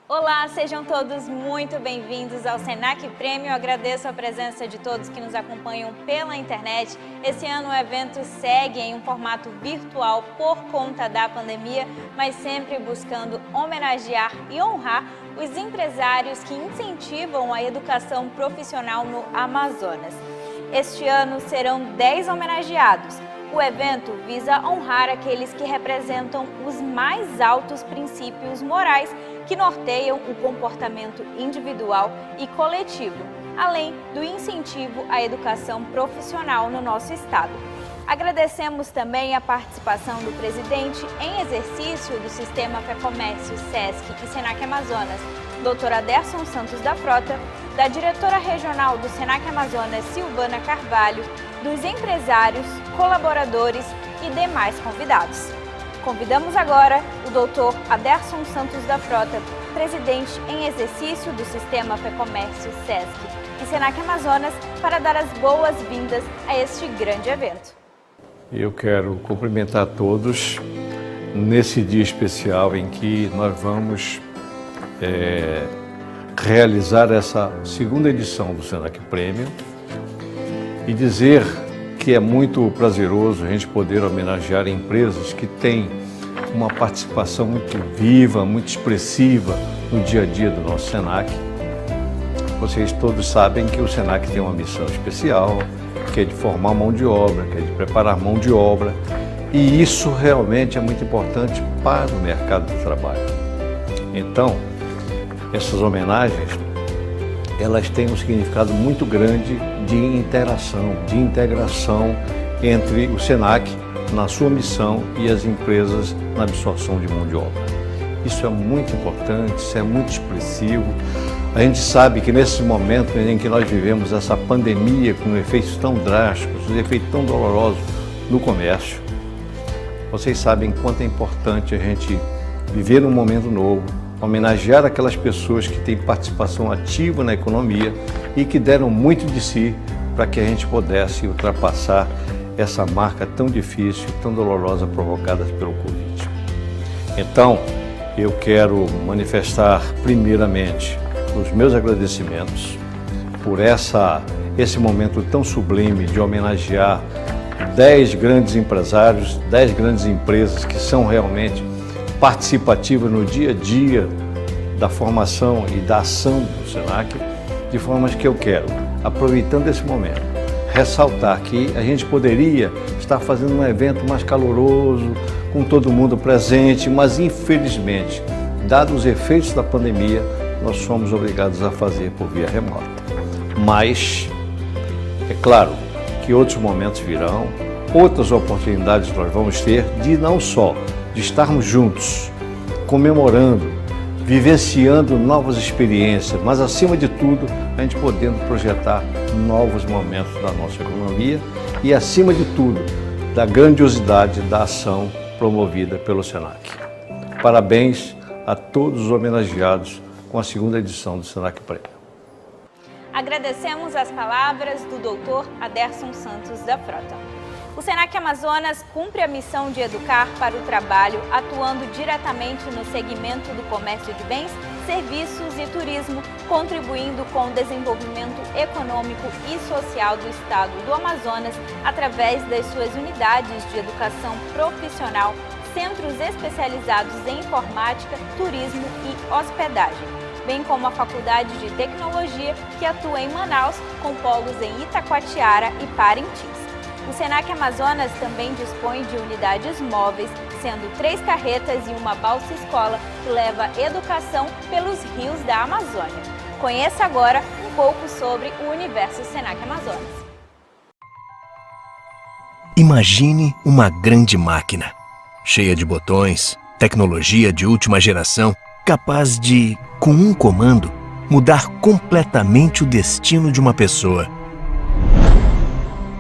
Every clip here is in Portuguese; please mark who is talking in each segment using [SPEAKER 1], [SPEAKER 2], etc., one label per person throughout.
[SPEAKER 1] Olá, sejam todos muito bem-vindos ao Senac Prêmio. Eu agradeço a presença de todos que nos acompanham pela internet. Esse ano o evento segue em um formato virtual por conta da pandemia, mas sempre buscando homenagear e honrar os empresários que incentivam a educação profissional no Amazonas. Este ano serão 10 homenageados. O evento visa honrar aqueles que representam os mais altos princípios morais que norteiam o comportamento individual e coletivo, além do incentivo à educação profissional no nosso estado. Agradecemos também a participação do presidente em exercício do Sistema Fecomércio, SESC e Senac Amazonas, Dr. Aderson Santos da Frota, da diretora regional do Senac Amazonas, Silvana Carvalho, dos empresários, colaboradores e demais convidados. Convidamos agora o Dr. Aderson Santos da Frota, presidente em exercício do Sistema Fecomércio, SESC e Senac Amazonas, para dar as boas-vindas a este grande evento.
[SPEAKER 2] Eu quero cumprimentar todos nesse dia especial em que nós vamos realizar essa segunda edição do Senac Prêmio e dizer que é muito prazeroso a gente poder homenagear empresas que têm uma participação muito viva, muito expressiva no dia a dia do nosso Senac. Vocês todos sabem que o Senac tem uma missão especial, que é de formar mão de obra, que é de preparar mão de obra, e isso realmente é muito importante para o mercado de trabalho. Então, essas homenagens, elas têm um significado muito grande de interação, de integração entre o Senac na sua missão e as empresas na absorção de mão de obra. Isso é muito importante, isso é muito expressivo. A gente sabe que nesse momento em que nós vivemos essa pandemia com efeitos tão drásticos, efeitos tão dolorosos no comércio, vocês sabem quanto é importante a gente viver um momento novo, homenagear aquelas pessoas que têm participação ativa na economia e que deram muito de si para que a gente pudesse ultrapassar essa marca tão difícil, tão dolorosa provocada pelo Covid. Então, eu quero manifestar primeiramente os meus agradecimentos por esse momento tão sublime de homenagear 10 grandes empresários, 10 grandes empresas que são realmente participativa no dia a dia da formação e da ação do Senac, de formas que eu quero, aproveitando esse momento, ressaltar que a gente poderia estar fazendo um evento mais caloroso, com todo mundo presente, mas infelizmente, dados os efeitos da pandemia, nós somos obrigados a fazer por via remota. Mas, é claro que outros momentos virão, outras oportunidades nós vamos ter de não só de estarmos juntos, comemorando, vivenciando novas experiências, mas acima de tudo, a gente podendo projetar novos momentos da nossa economia e acima de tudo, da grandiosidade da ação promovida pelo Senac. Parabéns a todos os homenageados com a segunda edição do Senac Prêmio.
[SPEAKER 1] Agradecemos as palavras do Dr. Aderson Santos da Frota. O Senac Amazonas cumpre a missão de educar para o trabalho, atuando diretamente no segmento do comércio de bens, serviços e turismo, contribuindo com o desenvolvimento econômico e social do estado do Amazonas através das suas unidades de educação profissional, centros especializados em informática, turismo e hospedagem, bem como a Faculdade de Tecnologia, que atua em Manaus, com polos em Itacoatiara e Parintins. O Senac Amazonas também dispõe de unidades móveis, sendo 3 carretas e uma balsa-escola que leva educação pelos rios da Amazônia. Conheça agora um pouco sobre o universo Senac Amazonas.
[SPEAKER 3] Imagine uma grande máquina, cheia de botões, tecnologia de última geração, capaz de, com um comando, mudar completamente o destino de uma pessoa.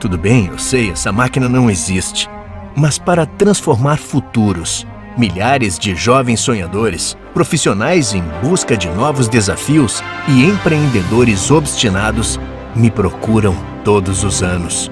[SPEAKER 3] Tudo bem, eu sei, essa máquina não existe. Mas para transformar futuros, milhares de jovens sonhadores, profissionais em busca de novos desafios e empreendedores obstinados me procuram todos os anos.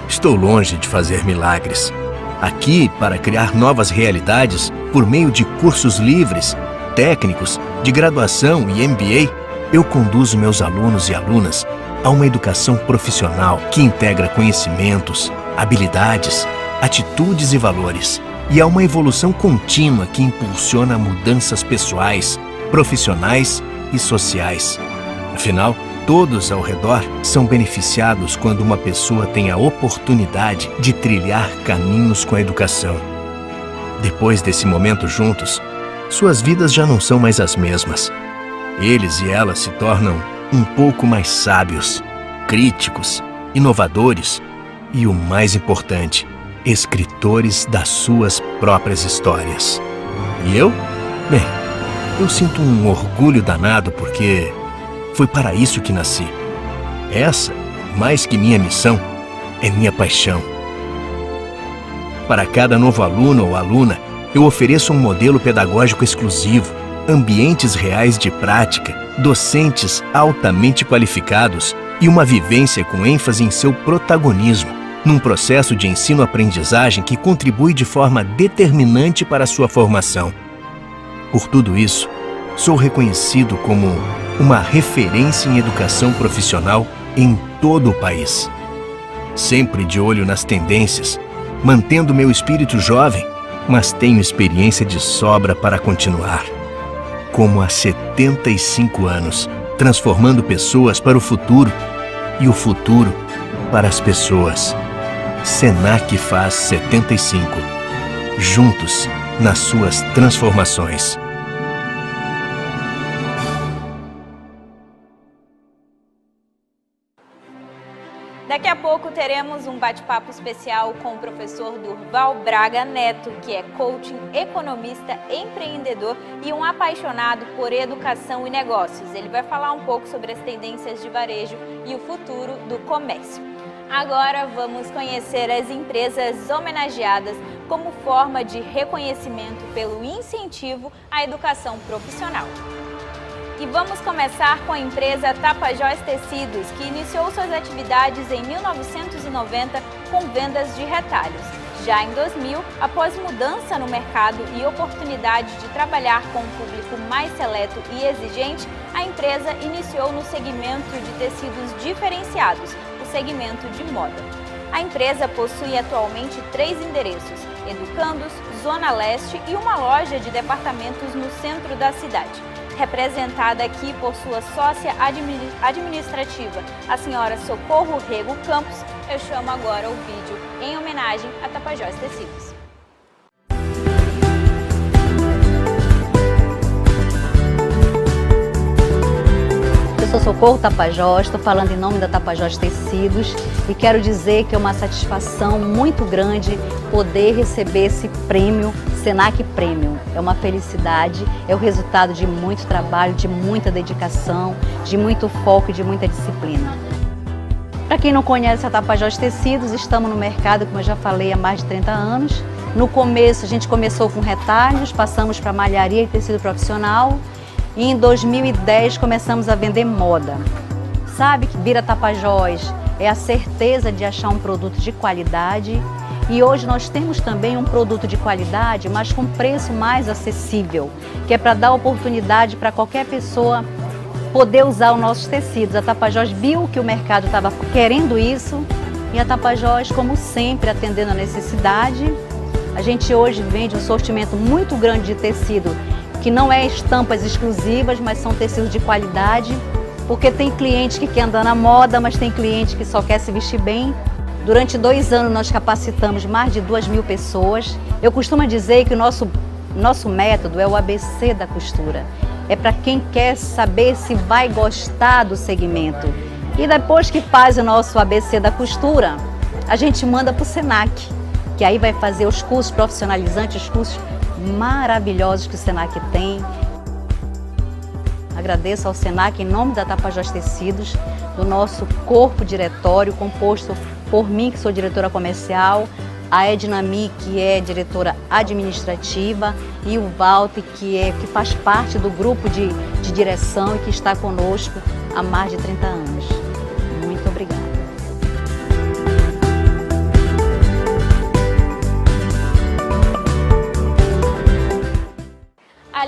[SPEAKER 3] estou longe de fazer milagres. Aqui, para criar novas realidades, por meio de cursos livres, técnicos, de graduação e MBA, eu conduzo meus alunos e alunas a uma educação profissional que integra conhecimentos, habilidades, atitudes e valores, e a uma evolução contínua que impulsiona mudanças pessoais, profissionais e sociais. Afinal, todos ao redor são beneficiados quando uma pessoa tem a oportunidade de trilhar caminhos com a educação. Depois desse momento juntos, suas vidas já não são mais as mesmas. Eles e elas se tornam um pouco mais sábios, críticos, inovadores e, o mais importante, escritores das suas próprias histórias. E eu? Bem, eu sinto um orgulho danado porque foi para isso que nasci. Essa, mais que minha missão, é minha paixão. Para cada novo aluno ou aluna, eu ofereço um modelo pedagógico exclusivo, ambientes reais de prática, docentes altamente qualificados e uma vivência com ênfase em seu protagonismo, num processo de ensino-aprendizagem que contribui de forma determinante para a sua formação. Por tudo isso, sou reconhecido como uma referência em educação profissional em todo o país. Sempre de olho nas tendências, mantendo meu espírito jovem, mas tenho experiência de sobra para continuar. Como há 75 anos, transformando pessoas para o futuro e o futuro para as pessoas. Senac faz 75. Juntos nas suas transformações.
[SPEAKER 1] Daqui a pouco teremos um bate-papo especial com o professor Durval Braga Neto, que é coaching, economista, empreendedor e um apaixonado por educação e negócios. Ele vai falar um pouco sobre as tendências de varejo e o futuro do comércio. Agora vamos conhecer as empresas homenageadas como forma de reconhecimento pelo incentivo à educação profissional. E vamos começar com a empresa Tapajós Tecidos, que iniciou suas atividades em 1990 com vendas de retalhos. Já em 2000, após mudança no mercado e oportunidade de trabalhar com um público mais seleto e exigente, a empresa iniciou no segmento de tecidos diferenciados, o segmento de moda. A empresa possui atualmente 3 endereços: Educandos, Zona Leste e uma loja de departamentos no centro da cidade. Representada aqui por sua sócia administrativa, a senhora Socorro Rego Campos, eu chamo agora o vídeo em homenagem a Tapajós Tecidos.
[SPEAKER 4] Eu sou Socorro Tapajós, estou falando em nome da Tapajós Tecidos e quero dizer que é uma satisfação muito grande poder receber esse prêmio Senac Premium. É uma felicidade, é o resultado de muito trabalho, de muita dedicação, de muito foco e de muita disciplina. Para quem não conhece a Tapajós Tecidos, estamos no mercado, como eu já falei, há mais de 30 anos. No começo a gente começou com retalhos, passamos para malharia e tecido profissional e em 2010 começamos a vender moda. Sabe que vir a Tapajós é a certeza de achar um produto de qualidade. E hoje nós temos também um produto de qualidade, mas com preço mais acessível, que é para dar oportunidade para qualquer pessoa poder usar os nossos tecidos. A Tapajós viu que o mercado estava querendo isso e a Tapajós, como sempre, atendendo a necessidade. A gente hoje vende um sortimento muito grande de tecido, que não é estampas exclusivas, mas são tecidos de qualidade, porque tem cliente que quer andar na moda, mas tem cliente que só quer se vestir bem. Durante 2 anos nós capacitamos mais de 2.000 pessoas. Eu costumo dizer que o nosso método é o ABC da costura. É para quem quer saber se vai gostar do segmento. E depois que faz o nosso ABC da costura, a gente manda para o Senac, que aí vai fazer os cursos profissionalizantes, os cursos maravilhosos que o Senac tem. Agradeço ao Senac em nome da Tapajós Tecidos, do nosso corpo diretório composto por mim, que sou diretora comercial, a Edna Mi, que é diretora administrativa, e o Walter, que faz parte do grupo de direção e que está conosco há mais de 30 anos. Muito obrigada.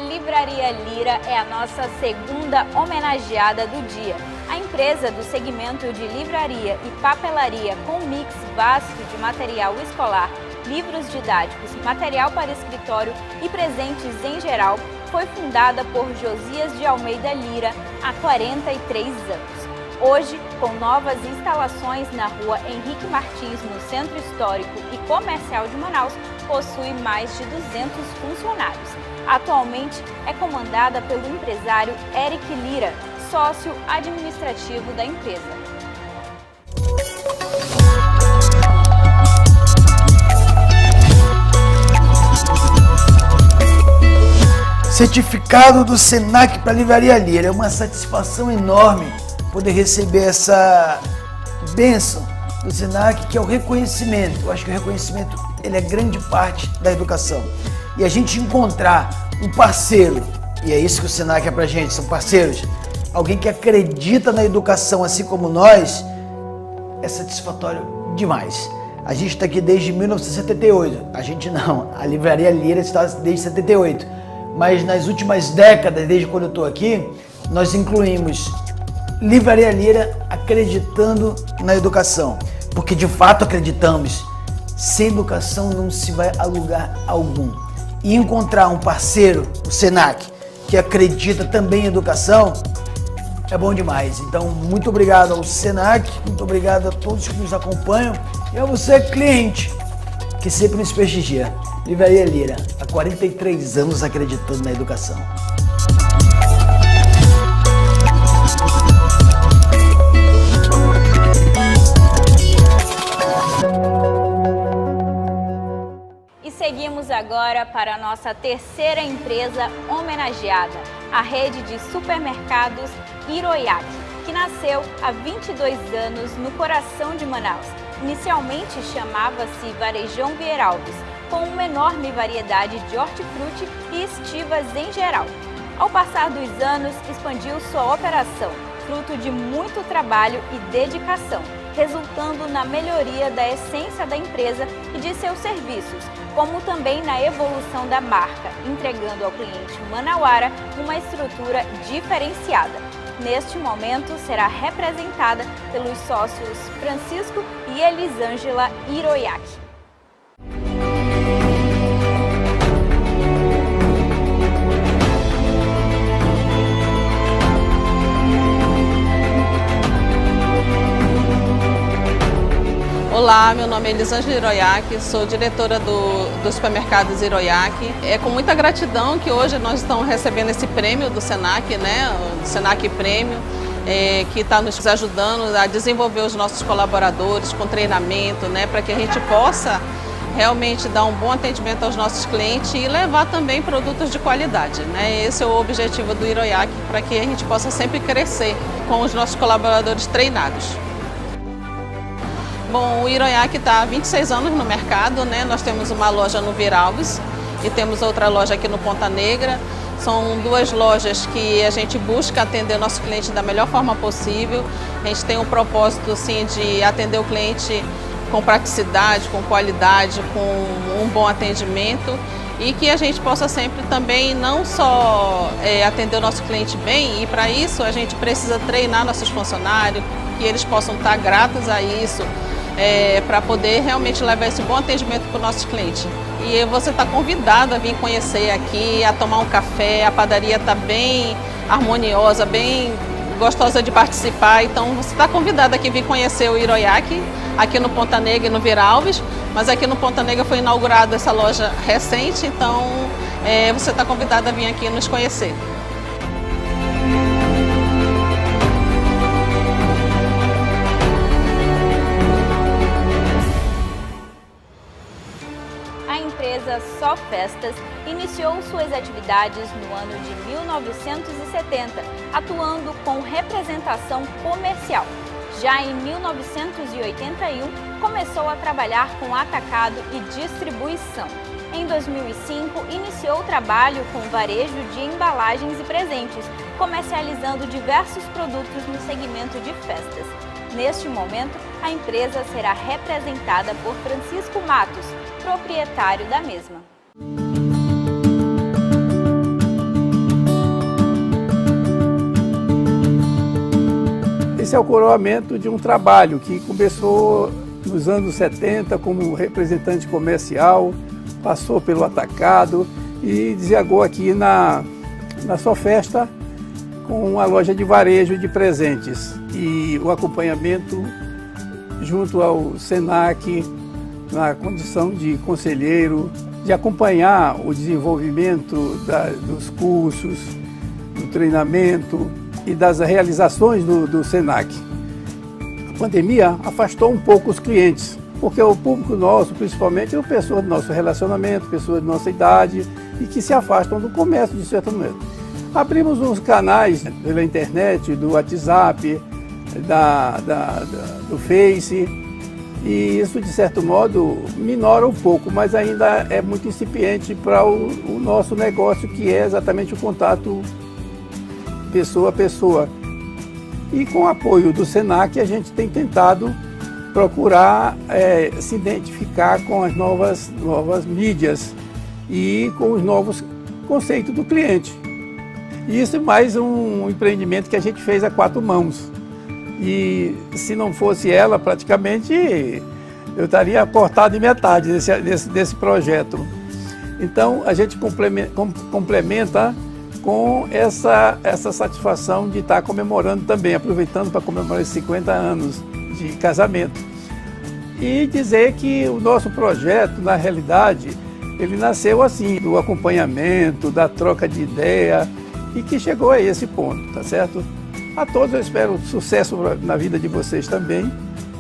[SPEAKER 1] Livraria Lira é a nossa segunda homenageada do dia. A empresa do segmento de livraria e papelaria com mix vasto de material escolar, livros didáticos, material para escritório e presentes em geral, foi fundada por Josias de Almeida Lira há 43 anos. Hoje, com novas instalações na rua Henrique Martins, no Centro Histórico e Comercial de Manaus, possui mais de 200 funcionários. Atualmente, é comandada pelo empresário Eric Lira, sócio administrativo da empresa.
[SPEAKER 5] Certificado do Senac para a Livraria Lira. É uma satisfação enorme poder receber essa bênção do Senac, que é o reconhecimento. Eu acho que o reconhecimento ele é grande parte da educação. E a gente encontrar um parceiro, e é isso que o Senac é pra gente, são parceiros, alguém que acredita na educação assim como nós, é satisfatório demais. A gente está aqui desde 1978, a gente não, a Livraria Lira está desde 78, mas nas últimas décadas, desde quando eu estou aqui, nós incluímos Livraria Lira acreditando na educação, porque de fato acreditamos, sem educação não se vai a lugar algum. E encontrar um parceiro, o Senac, que acredita também em educação, é bom demais. Então, muito obrigado ao Senac, muito obrigado a todos que nos acompanham e a você, cliente, que sempre nos prestigia. Livraria Lira, há 43 anos acreditando na educação.
[SPEAKER 1] Seguimos agora para a nossa terceira empresa homenageada, a rede de supermercados Hiroyaki, que nasceu há 22 anos no coração de Manaus. Inicialmente chamava-se Varejão Vieira Alves, com uma enorme variedade de hortifruti e estivas em geral. Ao passar dos anos, expandiu sua operação, fruto de muito trabalho e dedicação, resultando na melhoria da essência da empresa e de seus serviços, como também na evolução da marca, entregando ao cliente manauara uma estrutura diferenciada. Neste momento, será representada pelos sócios Francisco e Elisângela Hiroyaki.
[SPEAKER 6] Olá, meu nome é Elisângela Hiroyaki, sou diretora dos supermercados Hiroyaki. É com muita gratidão que hoje nós estamos recebendo esse prêmio do Senac, né? O Senac Prêmio, que está nos ajudando a desenvolver os nossos colaboradores com treinamento, né? Para que a gente possa realmente dar um bom atendimento aos nossos clientes e levar também produtos de qualidade, né? Esse é o objetivo do Hiroyaki, para que a gente possa sempre crescer com os nossos colaboradores treinados. Bom, o Hiroyaki está há 26 anos no mercado, né? Nós temos uma loja no Vieira Alves e temos outra loja aqui no Ponta Negra. São duas lojas que a gente busca atender o nosso cliente da melhor forma possível. A gente tem um propósito, sim, de atender o cliente com praticidade, com qualidade, com um bom atendimento e que a gente possa sempre também não só atender o nosso cliente bem, e para isso a gente precisa treinar nossos funcionários, que eles possam estar gratos a isso, para poder realmente levar esse bom atendimento para o nosso cliente. E você está convidado a vir conhecer aqui, a tomar um café, a padaria está bem harmoniosa, bem gostosa de participar, então você está convidado aqui a vir conhecer o Hiroyaki, aqui no Ponta Negra e no Vieira Alves, mas aqui no Ponta Negra foi inaugurada essa loja recente, então você está convidado a vir aqui nos conhecer.
[SPEAKER 1] A empresa Só Festas iniciou suas atividades no ano de 1970, atuando com representação comercial. Já em 1981, começou a trabalhar com atacado e distribuição. Em 2005, iniciou o trabalho com varejo de embalagens e presentes, comercializando diversos produtos no segmento de festas. Neste momento, a empresa será representada por Francisco Matos, proprietário da mesma.
[SPEAKER 7] esse é o coroamento de um trabalho que começou nos anos 70 como representante comercial, passou pelo atacado e desagou aqui na Sofesta com uma loja de varejo de presentes. E o acompanhamento junto ao SENAC, na condição de conselheiro, de acompanhar o desenvolvimento dos cursos, do treinamento e das realizações do SENAC. A pandemia afastou um pouco os clientes, porque o público nosso, principalmente, é pessoas do nosso relacionamento, pessoas de nossa idade e que se afastam do comércio, de certo momento. Abrimos uns canais pela internet, do WhatsApp, do Face, e isso, de certo modo, minora um pouco, mas ainda é muito incipiente para o nosso negócio, que é exatamente o contato pessoa a pessoa. E com o apoio do SENAC, a gente tem tentado procurar se identificar com as novas mídias e com os novos conceitos do cliente. E isso é mais um empreendimento que a gente fez a 4 mãos. E se não fosse ela, praticamente, eu estaria cortado em metade desse projeto. Então, a gente complementa com essa satisfação de estar comemorando também, aproveitando para comemorar esses 50 anos de casamento. E dizer que o nosso projeto, na realidade, ele nasceu assim, do acompanhamento, da troca de ideia, e que chegou a esse ponto, tá certo? A todos eu espero sucesso na vida de vocês também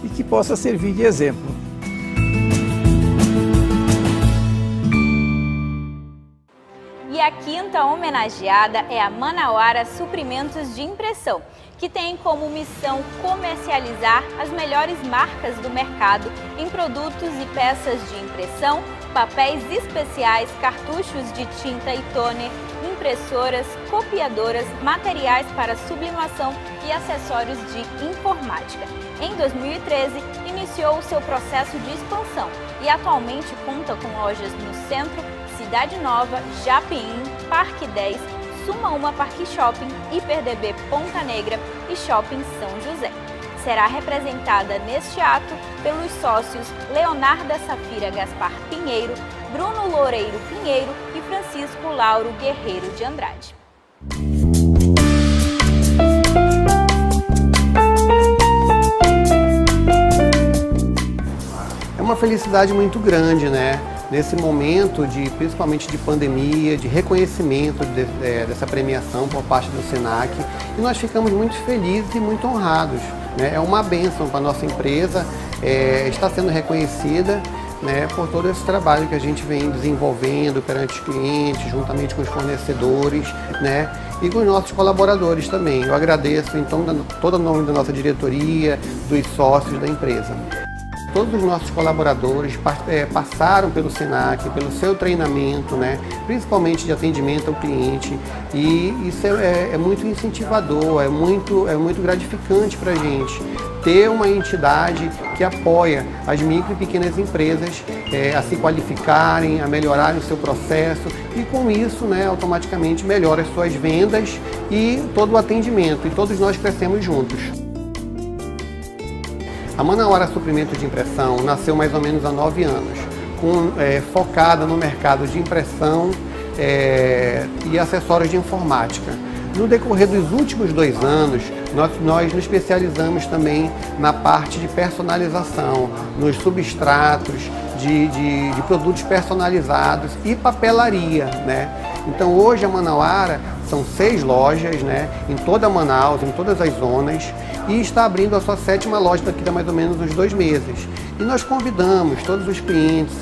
[SPEAKER 7] e que possa servir de exemplo.
[SPEAKER 1] E a quinta homenageada é a Manauara Suprimentos de Impressão, que tem como missão comercializar as melhores marcas do mercado em produtos e peças de impressão, papéis especiais, cartuchos de tinta e toner, impressoras, copiadoras, materiais para sublimação e acessórios de informática. Em 2013, iniciou o seu processo de expansão e atualmente conta com lojas no Centro, Cidade Nova, Japim, Parque 10, Suma Uma Parque Shopping, HiperDB Ponta Negra e Shopping São José. Será representada neste ato pelos sócios Leonarda Safira Gaspar Pinheiro, Bruno Loureiro Pinheiro e Francisco Lauro Guerreiro de Andrade.
[SPEAKER 8] É uma felicidade muito grande, né? Nesse momento, principalmente de pandemia, de reconhecimento dessa premiação por parte do SENAC, e nós ficamos muito felizes e muito honrados, né? É uma bênção para a nossa empresa, está sendo reconhecida, né, por todo esse trabalho que a gente vem desenvolvendo perante os clientes, juntamente com os fornecedores, né, e com os nossos colaboradores também. Eu agradeço, então, todo o nome da nossa diretoria, dos sócios da empresa. Todos os nossos colaboradores passaram pelo SENAC, pelo seu treinamento, né, principalmente de atendimento ao cliente, e isso é muito incentivador, é muito gratificante para a gente ter uma entidade que apoia as micro e pequenas empresas a se qualificarem, a melhorarem o seu processo e com isso, né, automaticamente melhora as suas vendas e todo o atendimento, e todos nós crescemos juntos. A Manauara Suprimento de Impressão nasceu mais ou menos há 9 anos, focada no mercado de impressão e acessórios de informática. No decorrer dos últimos 2 anos, nós nos especializamos também na parte de personalização, nos substratos de produtos personalizados e papelaria, né? Então hoje a Manauara são 6 lojas, né, em toda Manaus, em todas as zonas, e está abrindo a sua 7ª loja daqui a mais ou menos uns 2 meses. E nós convidamos todos os clientes,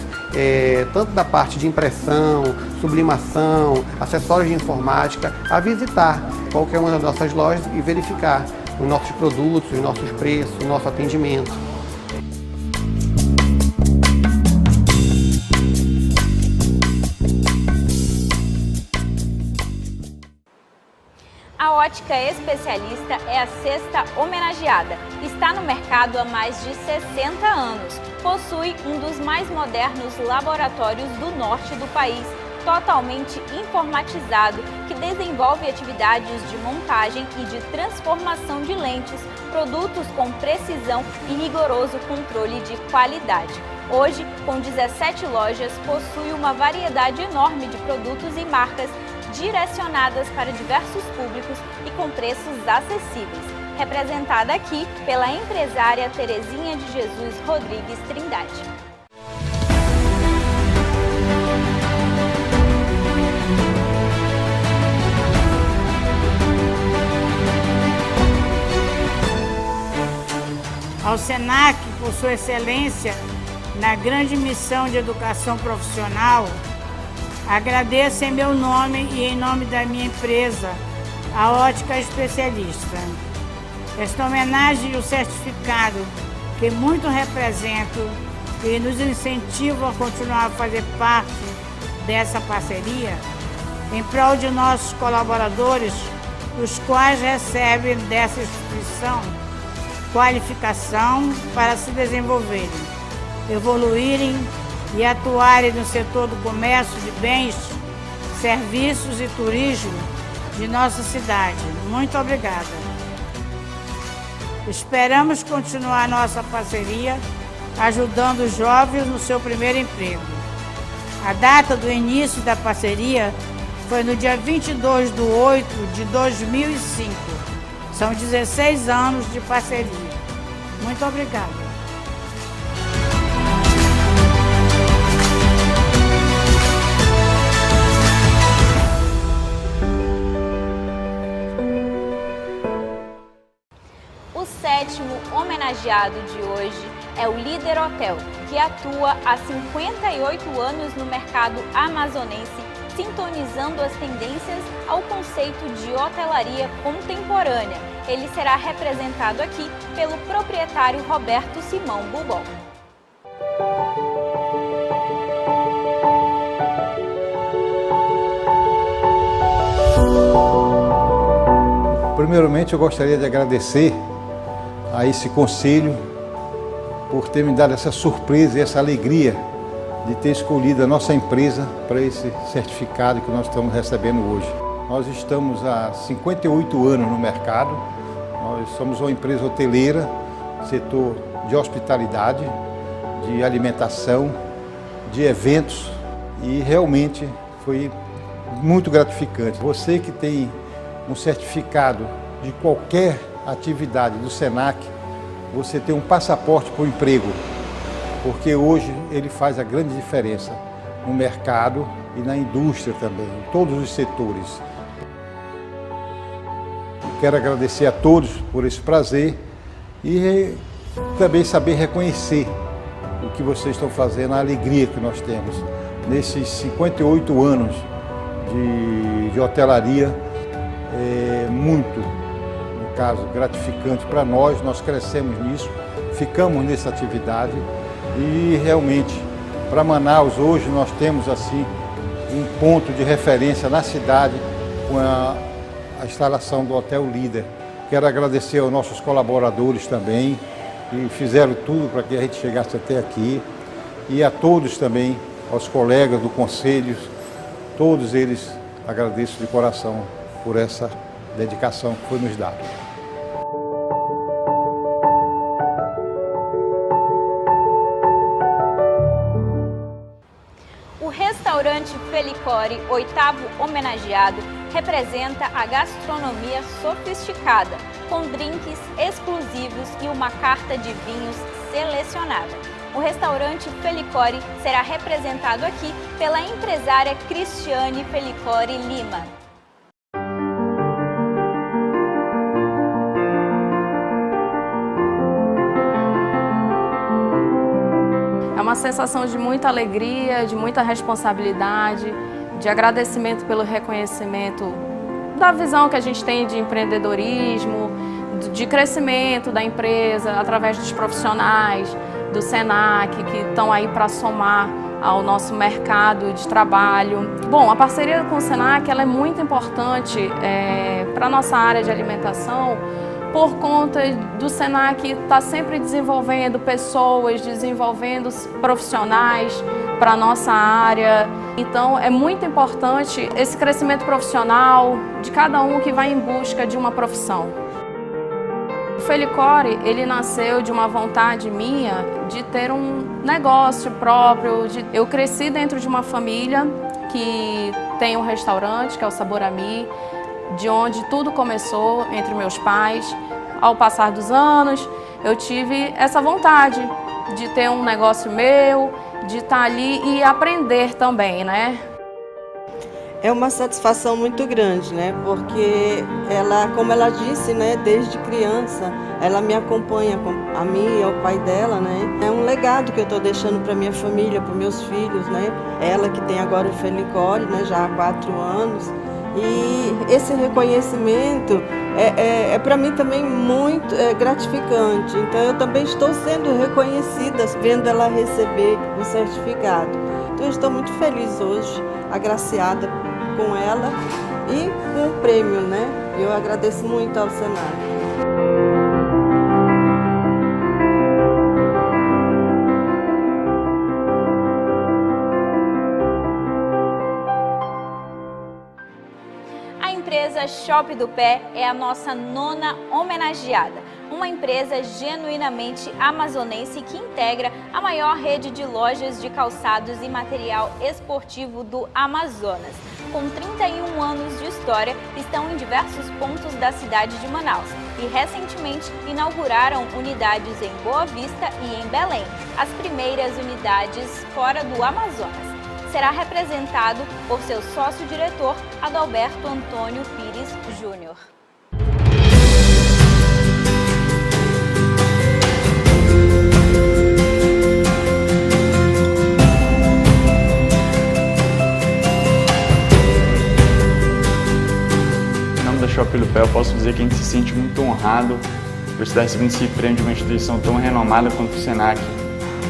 [SPEAKER 8] tanto da parte de impressão, sublimação, acessórios de informática, a visitar qualquer uma das nossas lojas e verificar os nossos produtos, os nossos preços, o nosso atendimento.
[SPEAKER 1] A Ótica Especialista é a 6ª homenageada. Está no mercado há mais de 60 anos. Possui um dos mais modernos laboratórios do norte do país. totalmente informatizado que desenvolve atividades de montagem e de transformação de lentes, produtos com precisão e rigoroso controle de qualidade. Hoje, com 17 lojas, possui uma variedade enorme de produtos e marcas direcionadas para diversos públicos e com preços acessíveis. Representada aqui pela empresária Terezinha de Jesus Rodrigues Trindade.
[SPEAKER 9] Ao SENAC, por sua excelência na grande missão de educação profissional, agradeço em meu nome e em nome da minha empresa, a Ótica Especialista. Esta homenagem e o certificado que muito represento e nos incentivam a continuar a fazer parte dessa parceria em prol de nossos colaboradores, os quais recebem dessa instituição qualificação para se desenvolverem, evoluírem e atuarem no setor do comércio de bens, serviços e turismo de nossa cidade. Muito obrigada. Esperamos continuar nossa parceria ajudando os jovens no seu primeiro emprego. A data do início da parceria foi no dia 22 de 8 de 2005. São 16 anos de parceria. Muito obrigada.
[SPEAKER 1] O sétimo homenageado de hoje é o Líder Hotel, que atua há 58 anos no mercado amazonense, sintonizando as tendências ao conceito de hotelaria contemporânea. Ele será representado aqui pelo proprietário Roberto Simão Bubon.
[SPEAKER 10] Primeiramente, eu gostaria de agradecer a esse conselho por ter me dado essa surpresa e essa alegria de ter escolhido a nossa empresa para esse certificado que nós estamos recebendo hoje. Nós estamos há 58 anos no mercado, nós somos uma empresa hoteleira, setor de hospitalidade, de alimentação, de eventos, e realmente foi muito gratificante. Você que tem um certificado de qualquer atividade do SENAC, você tem um passaporte para o emprego, porque hoje ele faz a grande diferença no mercado e na indústria também, em todos os setores. Quero agradecer a todos por esse prazer e também saber reconhecer o que vocês estão fazendo, a alegria que nós temos nesses 58 anos de hotelaria. É muito, no caso, gratificante para nós. Nós crescemos nisso, ficamos nessa atividade e realmente para Manaus hoje nós temos assim um ponto de referência na cidade com a instalação do Hotel Líder. Quero agradecer aos nossos colaboradores também, que fizeram tudo para que a gente chegasse até aqui, e a todos também, aos colegas do conselho, todos eles agradeço de coração por essa dedicação que foi nos dada.
[SPEAKER 1] O restaurante Felicore, oitavo homenageado, representa a gastronomia sofisticada, com drinks exclusivos e uma carta de vinhos selecionada. O restaurante Felicore será representado aqui pela empresária Cristiane Felicore Lima.
[SPEAKER 11] É uma sensação de muita alegria, de muita responsabilidade, de agradecimento pelo reconhecimento da visão que a gente tem de empreendedorismo, de crescimento da empresa através dos profissionais do SENAC que estão aí para somar ao nosso mercado de trabalho. Bom, a parceria com o SENAC ela é muito importante para a nossa área de alimentação, por conta do SENAC estar sempre desenvolvendo pessoas, desenvolvendo profissionais, para a nossa área. Então é muito importante esse crescimento profissional de cada um que vai em busca de uma profissão. O Felicore, ele nasceu de uma vontade minha de ter um negócio próprio. Eu cresci dentro de uma família que tem um restaurante, que é o Sabor a Mi, de onde tudo começou entre meus pais. Ao passar dos anos, eu tive essa vontade de ter um negócio meu, de estar ali e aprender também, né?
[SPEAKER 12] É uma satisfação muito grande, né? Porque ela, como ela disse, né, desde criança, ela me acompanha, a mim e ao pai dela, né? É um legado que eu estou deixando para minha família, para meus filhos, né? Ela que tem agora o Felicore, né, já há 4 anos. E esse reconhecimento é para mim também muito gratificante. Então eu também estou sendo reconhecida, vendo ela receber o certificado. Então eu estou muito feliz hoje, agraciada com ela e com o prêmio, né? Eu agradeço muito ao Senac.
[SPEAKER 1] A empresa Shop do Pé é a nossa 9ª homenageada, uma empresa genuinamente amazonense que integra a maior rede de lojas de calçados e material esportivo do Amazonas. Com 31 anos de história, estão em diversos pontos da cidade de Manaus e recentemente inauguraram unidades em Boa Vista e em Belém, as primeiras unidades fora do Amazonas. Será representado por seu sócio-diretor, Adalberto Antônio Pires Júnior.
[SPEAKER 13] Em nome da Shop do Pé, eu posso dizer que a gente se sente muito honrado por estar recebendo esse prêmio de uma instituição tão renomada quanto o Senac.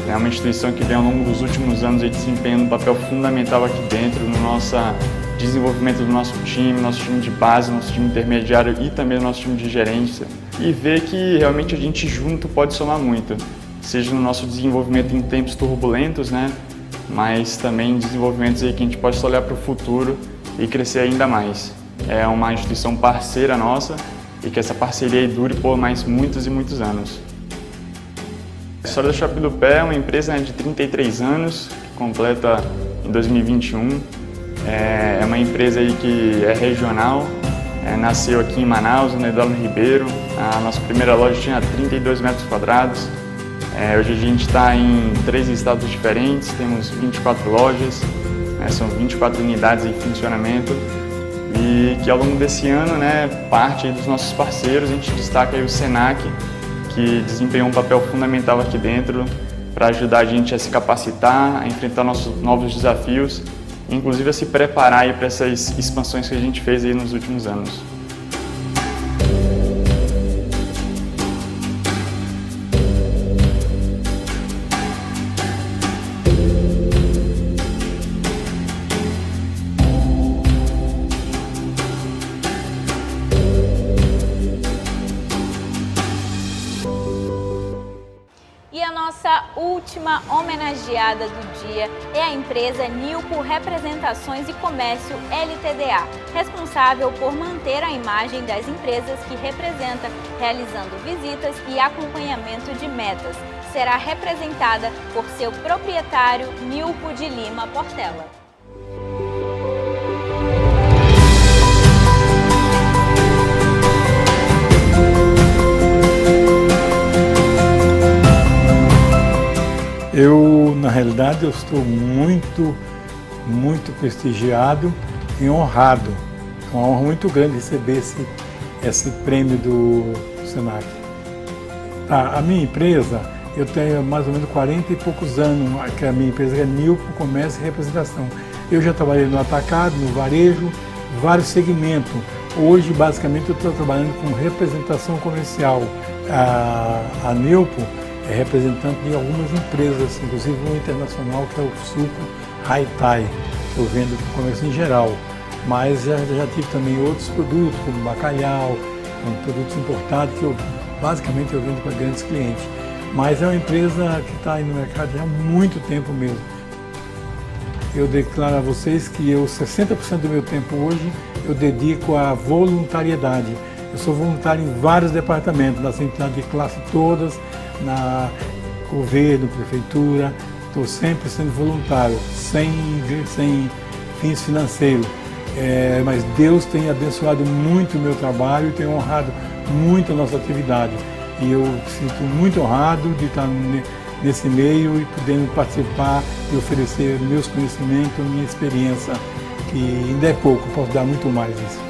[SPEAKER 13] É uma instituição que vem ao longo dos últimos anos desempenhando um papel fundamental aqui dentro no nosso desenvolvimento do nosso time de base, nosso time intermediário e também o nosso time de gerência. E ver que realmente a gente junto pode somar muito, seja no nosso desenvolvimento em tempos turbulentos, né? Mas também em desenvolvimentos aí que a gente possa olhar para o futuro e crescer ainda mais. É uma instituição parceira nossa e que essa parceria aí dure por mais muitos e muitos anos. A história da Shop do Pé é uma empresa de 33 anos, que completa em 2021. É uma empresa aí que é regional, nasceu aqui em Manaus, no Eduardo Ribeiro. A nossa primeira loja tinha 32 metros quadrados. Hoje a gente está em 3 estados diferentes, temos 24 lojas, são 24 unidades em funcionamento. E que ao longo desse ano, parte aí dos nossos parceiros, a gente destaca aí o Senac, que desempenhou um papel fundamental aqui dentro para ajudar a gente a se capacitar, a enfrentar nossos novos desafios, inclusive a se preparar para essas expansões que a gente fez aí nos últimos anos.
[SPEAKER 1] E a nossa última homenageada do dia é a empresa Nilpo Representações e Comércio LTDA, responsável por manter a imagem das empresas que representa, realizando visitas e acompanhamento de metas. Será representada por seu proprietário, Nilpo de Lima Portela.
[SPEAKER 14] Na realidade, eu estou muito prestigiado e honrado. É uma honra muito grande receber esse prêmio do Senac. A minha empresa, eu tenho mais ou menos 40 e poucos anos, que a minha empresa é Nilpo Comércio e Representação. Eu já trabalhei no atacado, no varejo, vários segmentos. Hoje, basicamente, eu estou trabalhando com representação comercial. A Nilpo é representante de algumas empresas, inclusive uma internacional que é o Suco Haitai, que eu vendo para o comércio em geral. Mas já tive também outros produtos, como bacalhau, produtos importados, que basicamente eu vendo para grandes clientes. Mas é uma empresa que está aí no mercado já há muito tempo mesmo. eu declaro a vocês que 60% do meu tempo hoje eu dedico à voluntariedade. Eu sou voluntário em vários departamentos, nas entidades de classe todas, na governo, prefeitura. Estou sempre sendo voluntário, sem fins financeiros. Mas Deus tem abençoado muito o meu trabalho e tem honrado muito a nossa atividade. E eu sinto muito honrado de estar nesse meio e podendo participar e oferecer meus conhecimentos, minha experiência, que ainda é pouco, posso dar muito mais nisso.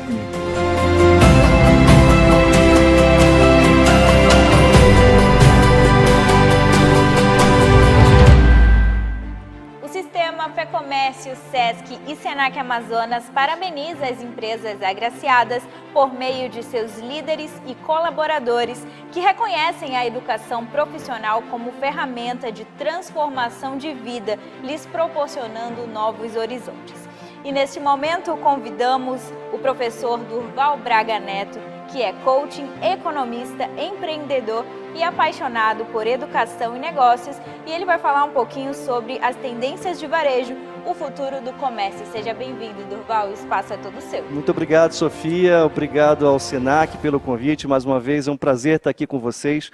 [SPEAKER 1] FEComércio, SESC e SENAC Amazonas parabeniza as empresas agraciadas por meio de seus líderes e colaboradores que reconhecem a educação profissional como ferramenta de transformação de vida, lhes proporcionando novos horizontes. E neste momento convidamos o professor Durval Braga Neto, que é coaching, economista, empreendedor e apaixonado por educação e negócios, e ele vai falar um pouquinho sobre as tendências de varejo, o futuro do comércio. Seja bem-vindo, Durval, o espaço é todo seu.
[SPEAKER 15] Muito obrigado, Sofia, obrigado ao SENAC pelo convite, mais uma vez é um prazer estar aqui com vocês.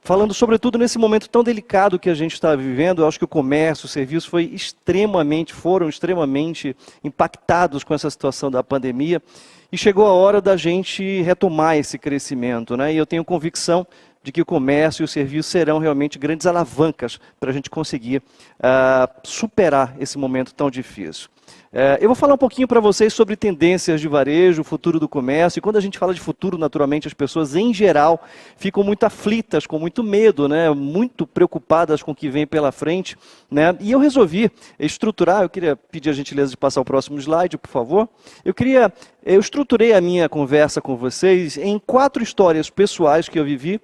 [SPEAKER 15] Falando sobretudo nesse momento tão delicado que a gente está vivendo, eu acho que o comércio, o serviço foram extremamente impactados com essa situação da pandemia e chegou a hora da gente retomar esse crescimento, né? E eu tenho convicção de que o comércio e o serviço serão realmente grandes alavancas para a gente conseguir superar esse momento tão difícil. Eu vou falar um pouquinho para vocês sobre tendências de varejo, o futuro do comércio. E quando a gente fala de futuro, naturalmente, as pessoas, em geral, ficam muito aflitas, com muito medo, né? Muito preocupadas com o que vem pela frente, né? E eu resolvi estruturar, eu queria pedir a gentileza de passar o próximo slide, por favor. Eu estruturei a minha conversa com vocês em 4 histórias pessoais que eu vivi,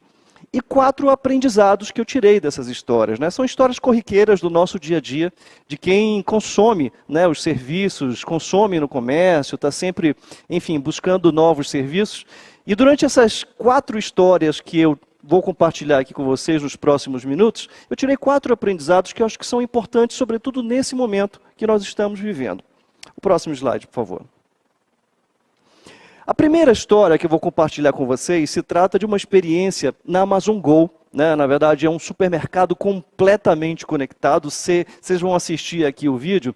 [SPEAKER 15] e 4 aprendizados que eu tirei dessas histórias, né? São histórias corriqueiras do nosso dia a dia, de quem consome, né, os serviços, consome no comércio, está sempre, enfim, buscando novos serviços. E durante essas 4 histórias que eu vou compartilhar aqui com vocês nos próximos minutos, eu tirei 4 aprendizados que eu acho que são importantes, sobretudo nesse momento que nós estamos vivendo. O próximo slide, por favor. A primeira história que eu vou compartilhar com vocês se trata de uma experiência na Amazon Go, né? Na verdade é um supermercado completamente conectado. Vocês vão assistir aqui o vídeo,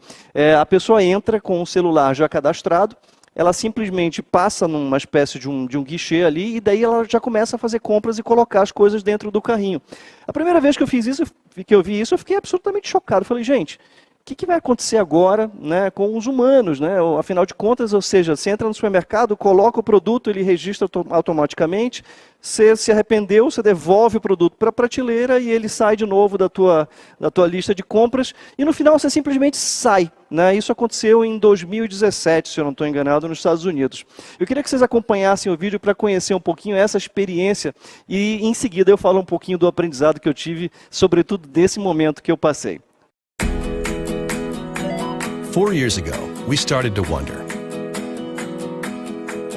[SPEAKER 15] a pessoa entra com o celular já cadastrado, ela simplesmente passa numa espécie de um guichê ali e daí ela já começa a fazer compras e colocar as coisas dentro do carrinho. A primeira vez que eu fiz isso, que eu vi isso, eu fiquei absolutamente chocado. Falei, gente, o que vai acontecer agora, né, com os humanos, né? Afinal de contas, ou seja, você entra no supermercado, coloca o produto, ele registra automaticamente, você se arrependeu, você devolve o produto para a prateleira e ele sai de novo da tua lista de compras e no final você simplesmente sai, né? Isso aconteceu em 2017, se eu não estou enganado, nos Estados Unidos. Eu queria que vocês acompanhassem o vídeo para conhecer um pouquinho essa experiência e em seguida eu falo um pouquinho do aprendizado que eu tive, sobretudo desse momento que eu passei.
[SPEAKER 3] 4 years ago, we started to wonder,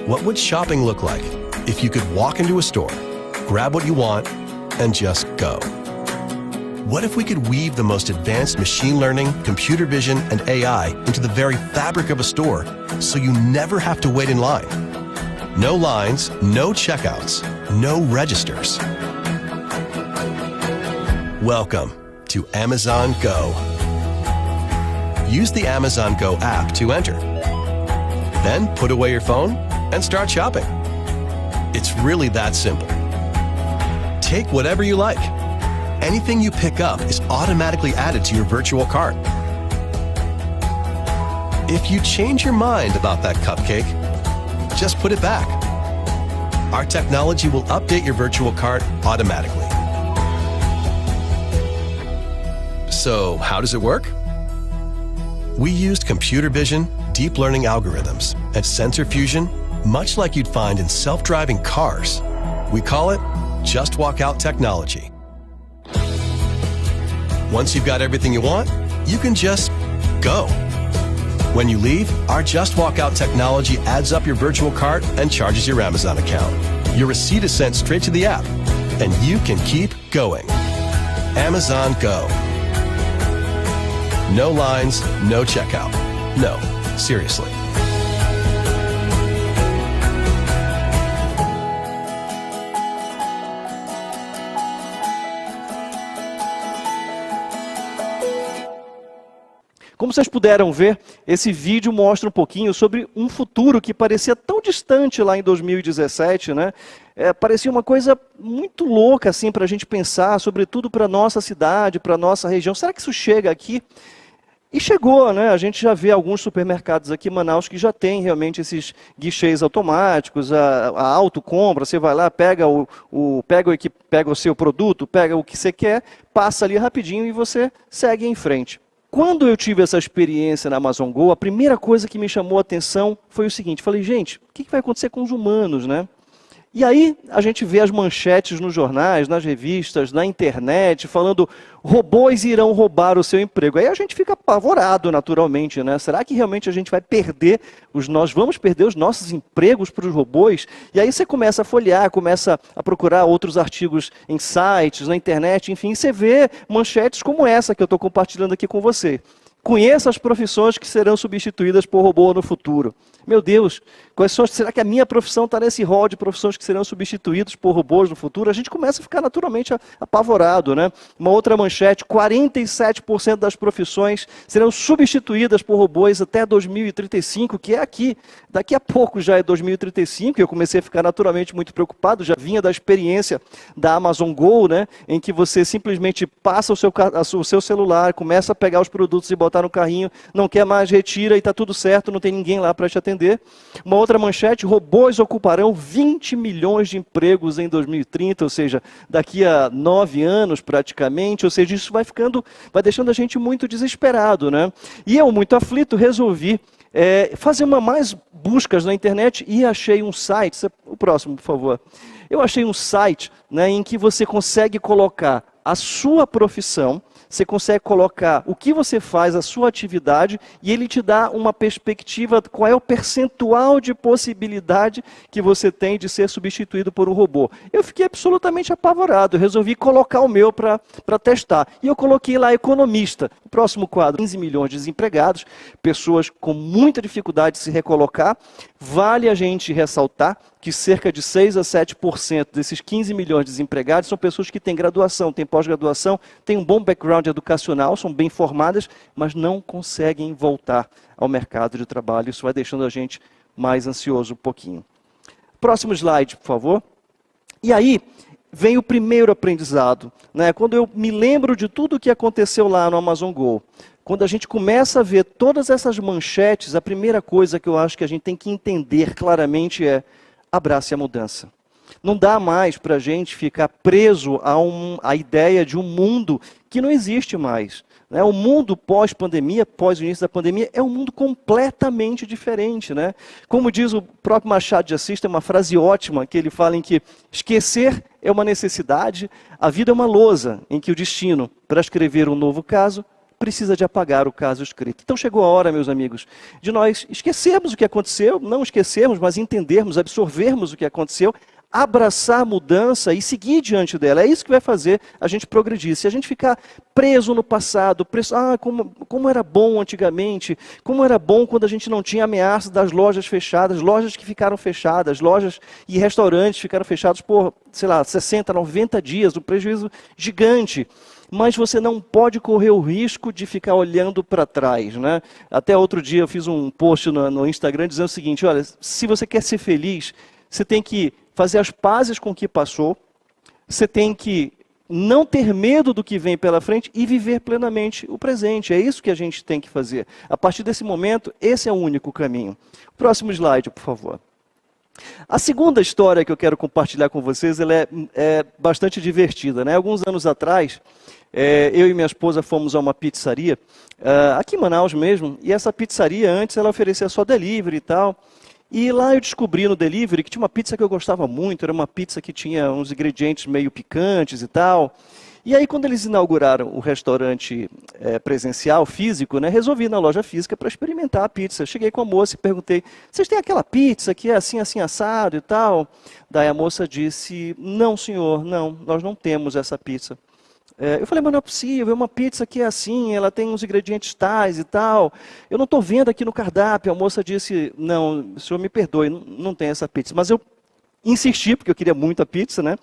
[SPEAKER 3] what would shopping look like if you could walk into a store, grab what you want, and just go? What if we could weave the most advanced machine learning, computer vision, and AI into the very fabric of a store so you never have to wait in line? No lines, no checkouts, no registers. Welcome to Amazon Go. Use the Amazon Go app to enter. Then put away your phone and start shopping. It's really that simple. Take whatever you like. Anything you pick up is automatically added to your virtual cart. If you change your mind about that cupcake, just put it back. Our technology will update your virtual cart automatically. So, how does it work? We used computer vision, deep learning algorithms, and sensor fusion, much like you'd find in self-driving cars. We call it Just Walk Out technology. Once you've got everything you want, you can just go. When you leave, our Just Walk Out technology adds up your virtual cart and charges your Amazon account. Your receipt is sent straight to the app, and you can keep going. Amazon Go. No lines, no checkout. No, seriously.
[SPEAKER 15] Como vocês puderam ver, esse vídeo mostra um pouquinho sobre um futuro que parecia tão distante lá em 2017, né? Parecia uma coisa muito louca assim para a gente pensar, sobretudo para a nossa cidade, para a nossa região. Será que isso chega aqui? E chegou, né? A gente já vê alguns supermercados aqui em Manaus que já tem realmente esses guichês automáticos, a autocompra. Você vai lá, pega o seu produto, pega o que você quer, passa ali rapidinho e você segue em frente. Quando eu tive essa experiência na Amazon Go, a primeira coisa que me chamou a atenção foi o seguinte, falei, gente, o que vai acontecer com os humanos, né? E aí a gente vê as manchetes nos jornais, nas revistas, na internet, falando robôs irão roubar o seu emprego. Aí a gente fica apavorado naturalmente, né? Será que realmente a gente vai perder, nós vamos perder os nossos empregos para os robôs? E aí você começa a folhear, começa a procurar outros artigos em sites, na internet, enfim, você vê manchetes como essa que eu estou compartilhando aqui com você. Conheça as profissões que serão substituídas por robô no futuro. Meu Deus, será que a minha profissão está nesse rol de profissões que serão substituídas por robôs no futuro? A gente começa a ficar naturalmente apavorado, né? Uma outra manchete, 47% das profissões serão substituídas por robôs até 2035, que é aqui. Daqui a pouco já é 2035, e eu comecei a ficar naturalmente muito preocupado, já vinha da experiência da Amazon Go, né? Em que você simplesmente passa o seu celular, começa a pegar os produtos e botar no carrinho, não quer mais, retira e está tudo certo, não tem ninguém lá para te atender. Uma outra manchete, robôs ocuparão 20 milhões de empregos em 2030, ou seja, daqui a 9 anos praticamente, ou seja, isso vai deixando a gente muito desesperado, né? E eu, muito aflito, resolvi fazer mais buscas na internet e achei um site, o próximo, por favor. Eu achei um site, né, em que você consegue colocar a sua profissão, você consegue colocar o que você faz, a sua atividade, e ele te dá uma perspectiva, qual é o percentual de possibilidade que você tem de ser substituído por um robô. Eu fiquei absolutamente apavorado, eu resolvi colocar o meu para testar. E eu coloquei lá economista. O próximo quadro, 15 milhões de desempregados, pessoas com muita dificuldade de se recolocar. Vale a gente ressaltar que cerca de 6 a 7% desses 15 milhões de desempregados são pessoas que têm graduação, têm pós-graduação, têm um bom background educacional, são bem formadas, mas não conseguem voltar ao mercado de trabalho. Isso vai deixando a gente mais ansioso um pouquinho. Próximo slide, por favor. E aí vem o primeiro aprendizado, né? Quando eu me lembro de tudo o que aconteceu lá no Amazon Go, quando a gente começa a ver todas essas manchetes, a primeira coisa que eu acho que a gente tem que entender claramente é: abrace a mudança. Não dá mais para a gente ficar preso à ideia de um mundo que não existe mais. Né? O mundo pós-pandemia, pós o início da pandemia, é um mundo completamente diferente. Né? Como diz o próprio Machado de Assis, tem uma frase ótima que ele fala em que esquecer é uma necessidade, a vida é uma lousa em que o destino, para escrever um novo caso, precisa de apagar o caso escrito. Então chegou a hora, meus amigos, de nós esquecermos o que aconteceu, não esquecermos, mas entendermos, absorvermos o que aconteceu, abraçar a mudança e seguir diante dela. É isso que vai fazer a gente progredir. Se a gente ficar preso no passado, como era bom antigamente, como era bom quando a gente não tinha ameaça das lojas fechadas, lojas que ficaram fechadas, lojas e restaurantes ficaram fechados por, 60, 90 dias, um prejuízo gigante. Mas você não pode correr o risco de ficar olhando para trás, né? Até outro dia eu fiz um post no Instagram dizendo o seguinte: olha, se você quer ser feliz, você tem que fazer as pazes com o que passou, você tem que não ter medo do que vem pela frente e viver plenamente o presente. É isso que a gente tem que fazer. A partir desse momento, esse é o único caminho. Próximo slide, por favor. A segunda história que eu quero compartilhar com vocês, ela é bastante divertida, né? Alguns anos atrás, eu e minha esposa fomos a uma pizzaria, aqui em Manaus mesmo, e essa pizzaria antes ela oferecia só delivery e tal. E lá eu descobri no delivery que tinha uma pizza que eu gostava muito, era uma pizza que tinha uns ingredientes meio picantes e tal. E aí quando eles inauguraram o restaurante presencial, físico, né, resolvi ir na loja física para experimentar a pizza. Eu cheguei com a moça e perguntei: vocês têm aquela pizza que é assim, assim, assado e tal? Daí a moça disse: não senhor, não, nós não temos essa pizza. Eu falei, mas não é possível, uma pizza que é assim, ela tem uns ingredientes tais e tal. Eu não estou vendo aqui no cardápio. A moça disse, não, o senhor me perdoe, não tem essa pizza. Mas eu insisti, porque eu queria muito a pizza, né?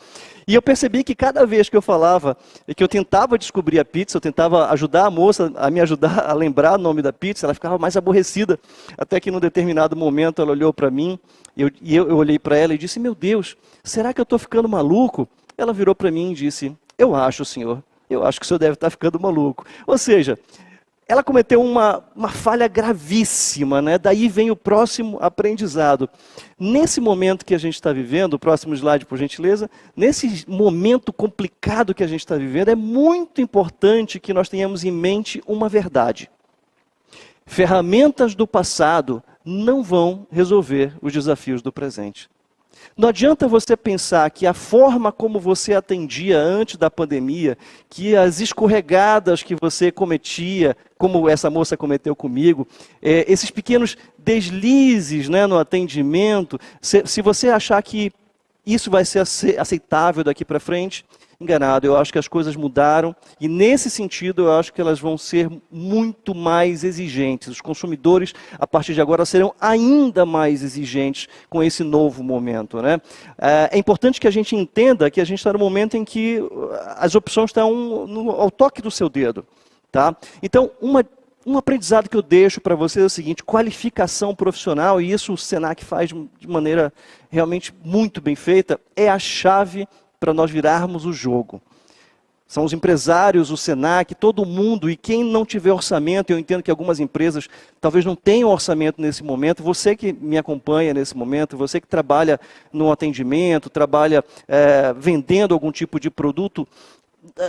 [SPEAKER 15] E eu percebi que cada vez que eu falava, e que eu tentava descobrir a pizza, eu tentava ajudar a moça a me ajudar a lembrar o nome da pizza, ela ficava mais aborrecida. Até que num determinado momento ela olhou para mim, e eu olhei para ela e disse, meu Deus, será que eu estou ficando maluco? Ela virou para mim e disse, eu acho, senhor, eu acho que o senhor deve estar ficando maluco. Ou seja, ela cometeu uma falha gravíssima, né? Daí vem o próximo aprendizado. Nesse momento que a gente está vivendo, o próximo slide, por gentileza, nesse momento complicado que a gente está vivendo, é muito importante que nós tenhamos em mente uma verdade. Ferramentas do passado não vão resolver os desafios do presente. Não adianta você pensar que a forma como você atendia antes da pandemia, que as escorregadas que você cometia, como essa moça cometeu comigo, esses pequenos deslizes, né, no atendimento, se você achar que isso vai ser aceitável daqui para frente, enganado. Eu acho que as coisas mudaram e, nesse sentido, eu acho que elas vão ser muito mais exigentes. Os consumidores, a partir de agora, serão ainda mais exigentes com esse novo momento, né? É importante que a gente entenda que a gente está no momento em que as opções estão ao toque do seu dedo, tá? Então, um aprendizado que eu deixo para vocês é o seguinte: qualificação profissional, e isso o Senac faz de maneira realmente muito bem feita, é a chave para nós virarmos o jogo. São os empresários, o Senac, todo mundo, e quem não tiver orçamento, eu entendo que algumas empresas talvez não tenham orçamento nesse momento, você que me acompanha nesse momento, você que trabalha no atendimento, trabalha vendendo algum tipo de produto,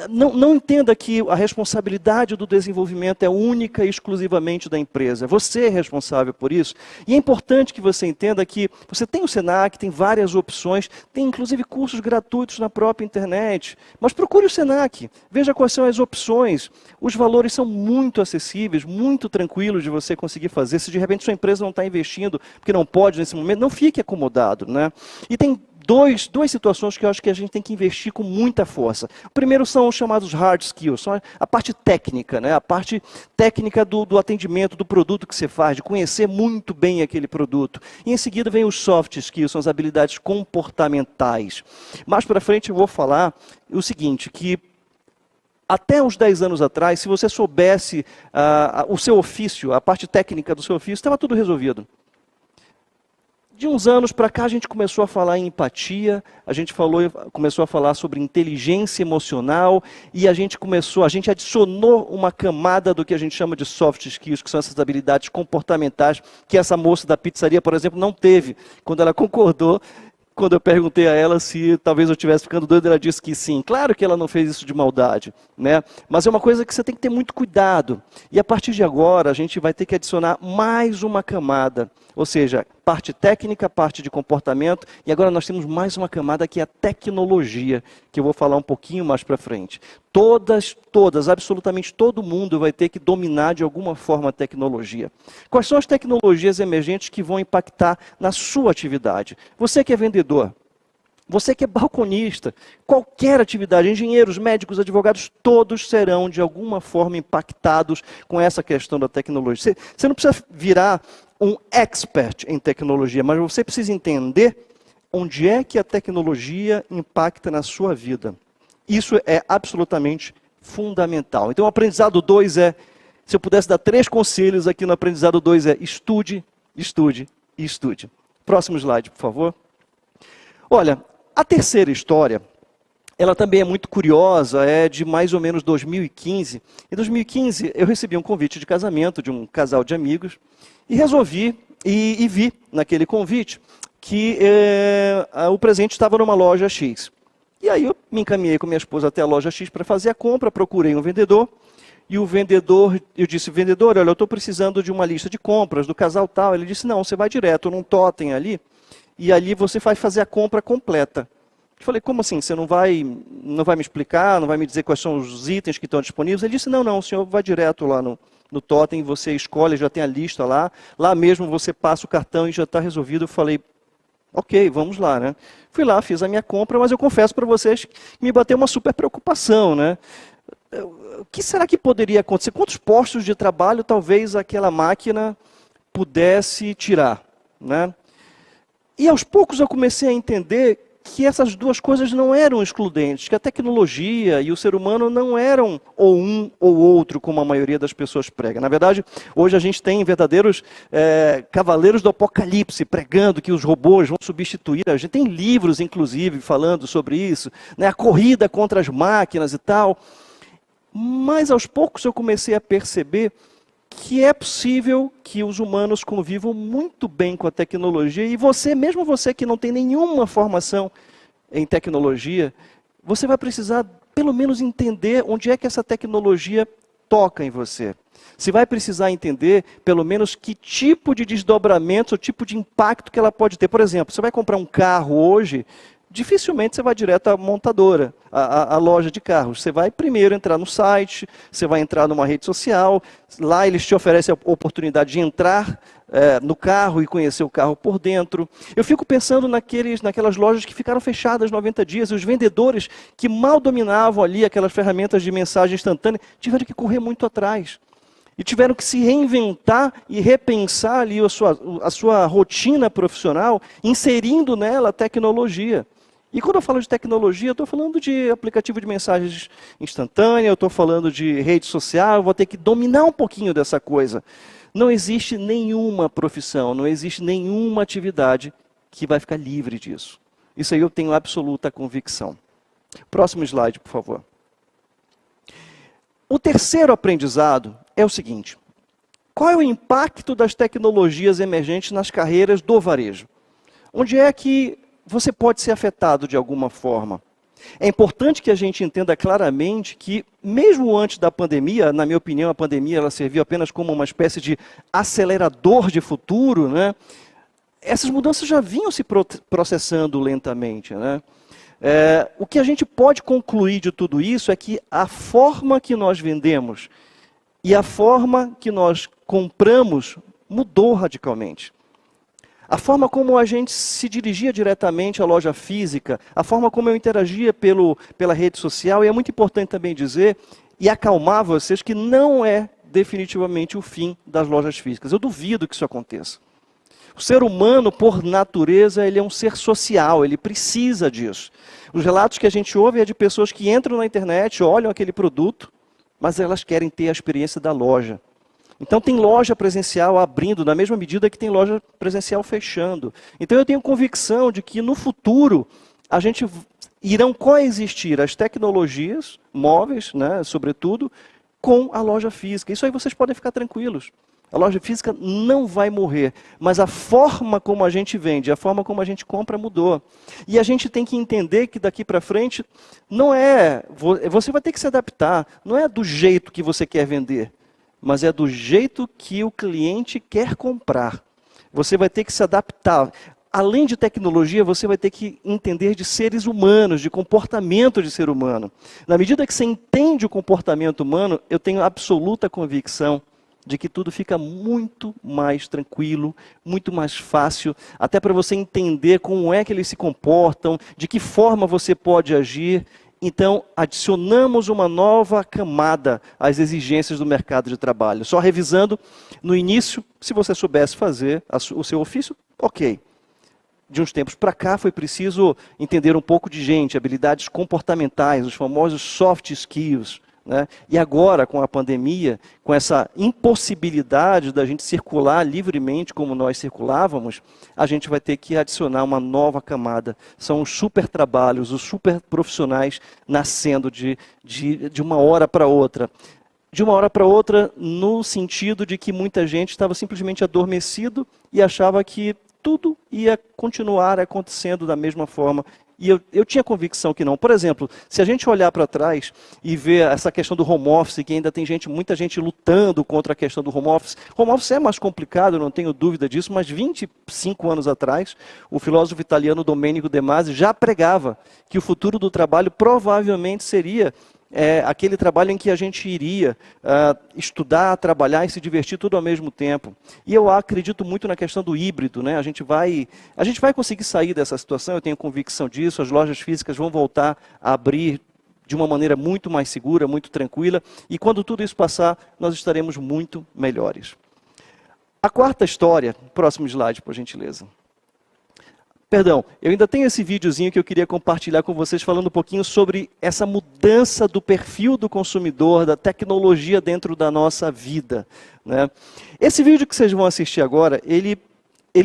[SPEAKER 15] não entenda que a responsabilidade do desenvolvimento é única e exclusivamente da empresa. Você é responsável por isso. E é importante que você entenda que você tem o Senac, tem várias opções, tem inclusive cursos gratuitos na própria internet. Mas procure o Senac, veja quais são as opções. Os valores são muito acessíveis, muito tranquilos de você conseguir fazer. Se de repente sua empresa não está investindo, porque não pode nesse momento, não fique acomodado, né? E tem duas situações que eu acho que a gente tem que investir com muita força. O primeiro são os chamados hard skills, são a parte técnica, né? A parte técnica do atendimento, do produto que você faz, de conhecer muito bem aquele produto. E em seguida vem os soft skills, são as habilidades comportamentais. Mais para frente eu vou falar o seguinte, que até uns 10 anos atrás, se você soubesse o seu ofício, a parte técnica do seu ofício, estava tudo resolvido. De uns anos para cá, a gente começou a falar em empatia, a gente começou a falar sobre inteligência emocional, e a gente adicionou uma camada do que a gente chama de soft skills, que são essas habilidades comportamentais, que essa moça da pizzaria, por exemplo, não teve. Quando ela concordou, quando eu perguntei a ela se talvez eu estivesse ficando doido, ela disse que sim. Claro que ela não fez isso de maldade, né? Mas é uma coisa que você tem que ter muito cuidado. E a partir de agora, a gente vai ter que adicionar mais uma camada. Ou seja, parte técnica, parte de comportamento, e agora nós temos mais uma camada que é a tecnologia, que eu vou falar um pouquinho mais para frente. Todas, absolutamente todo mundo vai ter que dominar de alguma forma a tecnologia. Quais são as tecnologias emergentes que vão impactar na sua atividade? Você que é vendedor, você que é balconista, qualquer atividade, engenheiros, médicos, advogados, todos serão de alguma forma impactados com essa questão da tecnologia. Você não precisa virar um expert em tecnologia, mas você precisa entender onde é que a tecnologia impacta na sua vida. Isso é absolutamente fundamental. Então o aprendizado 2 se eu pudesse dar 3 conselhos aqui no aprendizado 2 estude, estude e estude. Próximo slide, por favor. Olha, a terceira história, ela também é muito curiosa, é de mais ou menos 2015. Em 2015, eu recebi um convite de casamento de um casal de amigos e resolvi, e vi naquele convite, que o presente estava numa loja X. E aí eu me encaminhei com minha esposa até a loja X para fazer a compra, procurei um vendedor, e o vendedor, eu disse, vendedor, olha, eu estou precisando de uma lista de compras do casal tal. Ele disse, não, você vai direto num totem ali, e ali você vai fazer a compra completa. Eu falei, como assim? Você não vai me explicar, não vai me dizer quais são os itens que estão disponíveis? Ele disse, não, o senhor vai direto lá no totem, você escolhe, já tem a lista lá mesmo você passa o cartão e já está resolvido. Eu falei, Ok, vamos lá, né? Fui lá, fiz a minha compra, mas eu confesso para vocês que me bateu uma super preocupação, né? O que será que poderia acontecer? Quantos postos de trabalho talvez aquela máquina pudesse tirar, né? E aos poucos eu comecei a entender que essas duas coisas não eram excludentes, que a tecnologia e o ser humano não eram ou um ou outro, como a maioria das pessoas prega. Na verdade, hoje a gente tem verdadeiros cavaleiros do apocalipse, pregando que os robôs vão substituir. A gente tem livros, inclusive, falando sobre isso, né? A corrida contra as máquinas e tal. Mas aos poucos eu comecei a perceber que é possível que os humanos convivam muito bem com a tecnologia, e você, mesmo você que não tem nenhuma formação em tecnologia, você vai precisar pelo menos entender onde é que essa tecnologia toca em você. Você vai precisar entender pelo menos que tipo de desdobramento, o tipo de impacto que ela pode ter. Por exemplo, você vai comprar um carro hoje, dificilmente você vai direto à montadora, à loja de carros. Você vai primeiro entrar no site, você vai entrar numa rede social, lá eles te oferecem a oportunidade de entrar no carro e conhecer o carro por dentro. Eu fico pensando naquelas lojas que ficaram fechadas 90 dias, e os vendedores que mal dominavam ali aquelas ferramentas de mensagem instantânea, tiveram que correr muito atrás. E tiveram que se reinventar e repensar ali a sua rotina profissional, inserindo nela a tecnologia. E quando eu falo de tecnologia, eu estou falando de aplicativo de mensagens instantânea, eu estou falando de rede social, eu vou ter que dominar um pouquinho dessa coisa. Não existe nenhuma profissão, não existe nenhuma atividade que vai ficar livre disso. Isso aí eu tenho absoluta convicção. Próximo slide, por favor. O terceiro aprendizado é o seguinte: qual é o impacto das tecnologias emergentes nas carreiras do varejo? Onde é que você pode ser afetado de alguma forma? É importante que a gente entenda claramente que, mesmo antes da pandemia, na minha opinião, a pandemia ela serviu apenas como uma espécie de acelerador de futuro, né? Essas mudanças já vinham se processando lentamente, né? O que a gente pode concluir de tudo isso é que a forma que nós vendemos e a forma que nós compramos mudou radicalmente. A forma como a gente se dirigia diretamente à loja física, a forma como eu interagia pela rede social, e é muito importante também dizer e acalmar vocês que não é definitivamente o fim das lojas físicas. Eu duvido que isso aconteça. O ser humano, por natureza, ele é um ser social, ele precisa disso. Os relatos que a gente ouve é de pessoas que entram na internet, olham aquele produto, mas elas querem ter a experiência da loja. Então tem loja presencial abrindo na mesma medida que tem loja presencial fechando. Então eu tenho convicção de que no futuro irão coexistir as tecnologias móveis, né, sobretudo, com a loja física. Isso aí vocês podem ficar tranquilos. A loja física não vai morrer, mas a forma como a gente vende, a forma como a gente compra mudou. E a gente tem que entender que daqui para frente você vai ter que se adaptar, não é do jeito que você quer vender, mas é do jeito que o cliente quer comprar. Você vai ter que se adaptar. Além de tecnologia, você vai ter que entender de seres humanos, de comportamento de ser humano. Na medida que você entende o comportamento humano, eu tenho absoluta convicção de que tudo fica muito mais tranquilo, muito mais fácil, até para você entender como é que eles se comportam, de que forma você pode agir. Então, adicionamos uma nova camada às exigências do mercado de trabalho. Só revisando, no início, se você soubesse fazer o seu ofício, ok. De uns tempos para cá, foi preciso entender um pouco de gente, habilidades comportamentais, os famosos soft skills, né? E agora, com a pandemia, com essa impossibilidade da gente circular livremente como nós circulávamos, a gente vai ter que adicionar uma nova camada. São os super trabalhos, os super profissionais nascendo de uma hora para outra. De uma hora para outra, no sentido de que muita gente estava simplesmente adormecido e achava que tudo ia continuar acontecendo da mesma forma. E eu tinha convicção que não. Por exemplo, se a gente olhar para trás e ver essa questão do home office, que ainda tem muita gente lutando contra a questão do home office é mais complicado, não tenho dúvida disso, mas 25 anos atrás, o filósofo italiano Domenico De Masi já pregava que o futuro do trabalho provavelmente seria aquele trabalho em que a gente iria estudar, trabalhar e se divertir tudo ao mesmo tempo. E eu acredito muito na questão do híbrido, né? A gente vai conseguir sair dessa situação, eu tenho convicção disso, as lojas físicas vão voltar a abrir de uma maneira muito mais segura, muito tranquila, e quando tudo isso passar, nós estaremos muito melhores. A quarta história, próximo slide, por gentileza. Perdão, eu ainda tenho esse videozinho que eu queria compartilhar com vocês, falando um pouquinho sobre essa mudança do perfil do consumidor, da tecnologia dentro da nossa vida, né? Esse vídeo que vocês vão assistir agora, ele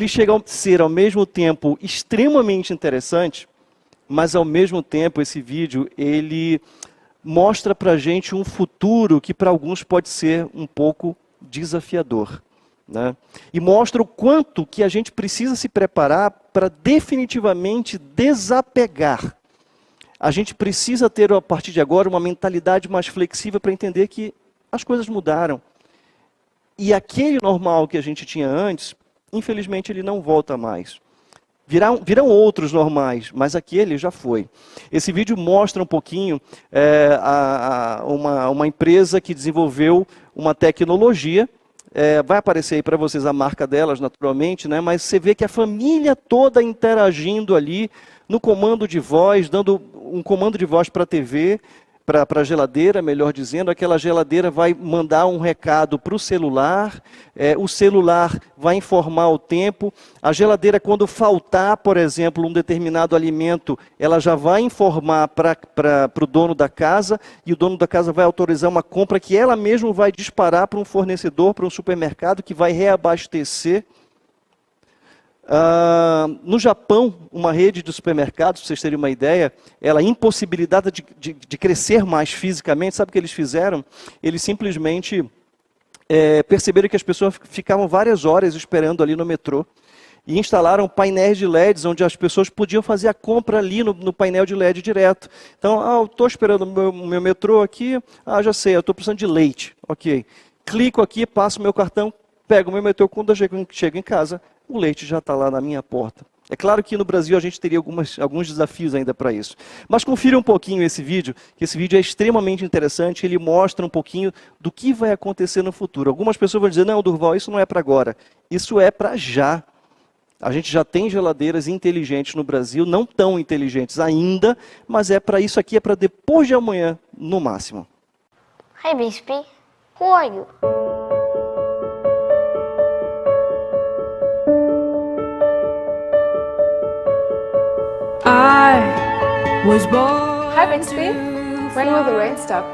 [SPEAKER 15] chega a ser ao mesmo tempo extremamente interessante, mas ao mesmo tempo esse vídeo, ele mostra para a gente um futuro que para alguns pode ser um pouco desafiador, né? E mostra o quanto que a gente precisa se preparar para definitivamente desapegar. A gente precisa ter, a partir de agora, uma mentalidade mais flexível para entender que as coisas mudaram. E aquele normal que a gente tinha antes, infelizmente, ele não volta mais. Virão outros normais, mas aquele já foi. Esse vídeo mostra um pouquinho uma empresa que desenvolveu uma tecnologia. Vai aparecer aí para vocês a marca delas, naturalmente, né? Mas você vê que a família toda interagindo ali no comando de voz, dando um comando de voz para a TV, para a geladeira, melhor dizendo. Aquela geladeira vai mandar um recado para o celular vai informar o tempo. A geladeira, quando faltar, por exemplo, um determinado alimento, ela já vai informar para o dono da casa, e o dono da casa vai autorizar uma compra que ela mesma vai disparar para um fornecedor, para um supermercado, que vai reabastecer. No Japão, uma rede de supermercados, para vocês terem uma ideia, ela impossibilitada de crescer mais fisicamente, sabe o que eles fizeram? Eles simplesmente perceberam que as pessoas ficavam várias horas esperando ali no metrô, e instalaram painéis de LEDs, onde as pessoas podiam fazer a compra ali no painel de LED direto. Então, eu estou esperando o meu metrô aqui, já sei, eu estou precisando de leite, ok. Clico aqui, passo o meu cartão, pego o meu metrô, quando eu chego em casa, o leite já está lá na minha porta. É claro que no Brasil a gente teria alguns desafios ainda para isso. Mas confira um pouquinho esse vídeo, que esse vídeo é extremamente interessante, ele mostra um pouquinho do que vai acontecer no futuro. Algumas pessoas vão dizer, não, Durval, isso não é para agora. Isso é para já. A gente já tem geladeiras inteligentes no Brasil, não tão inteligentes ainda, mas para isso aqui, é para depois de amanhã, no máximo.
[SPEAKER 16] Hi, Bixby. Who are you?
[SPEAKER 17] Hi, Bixby. When will the rain stop?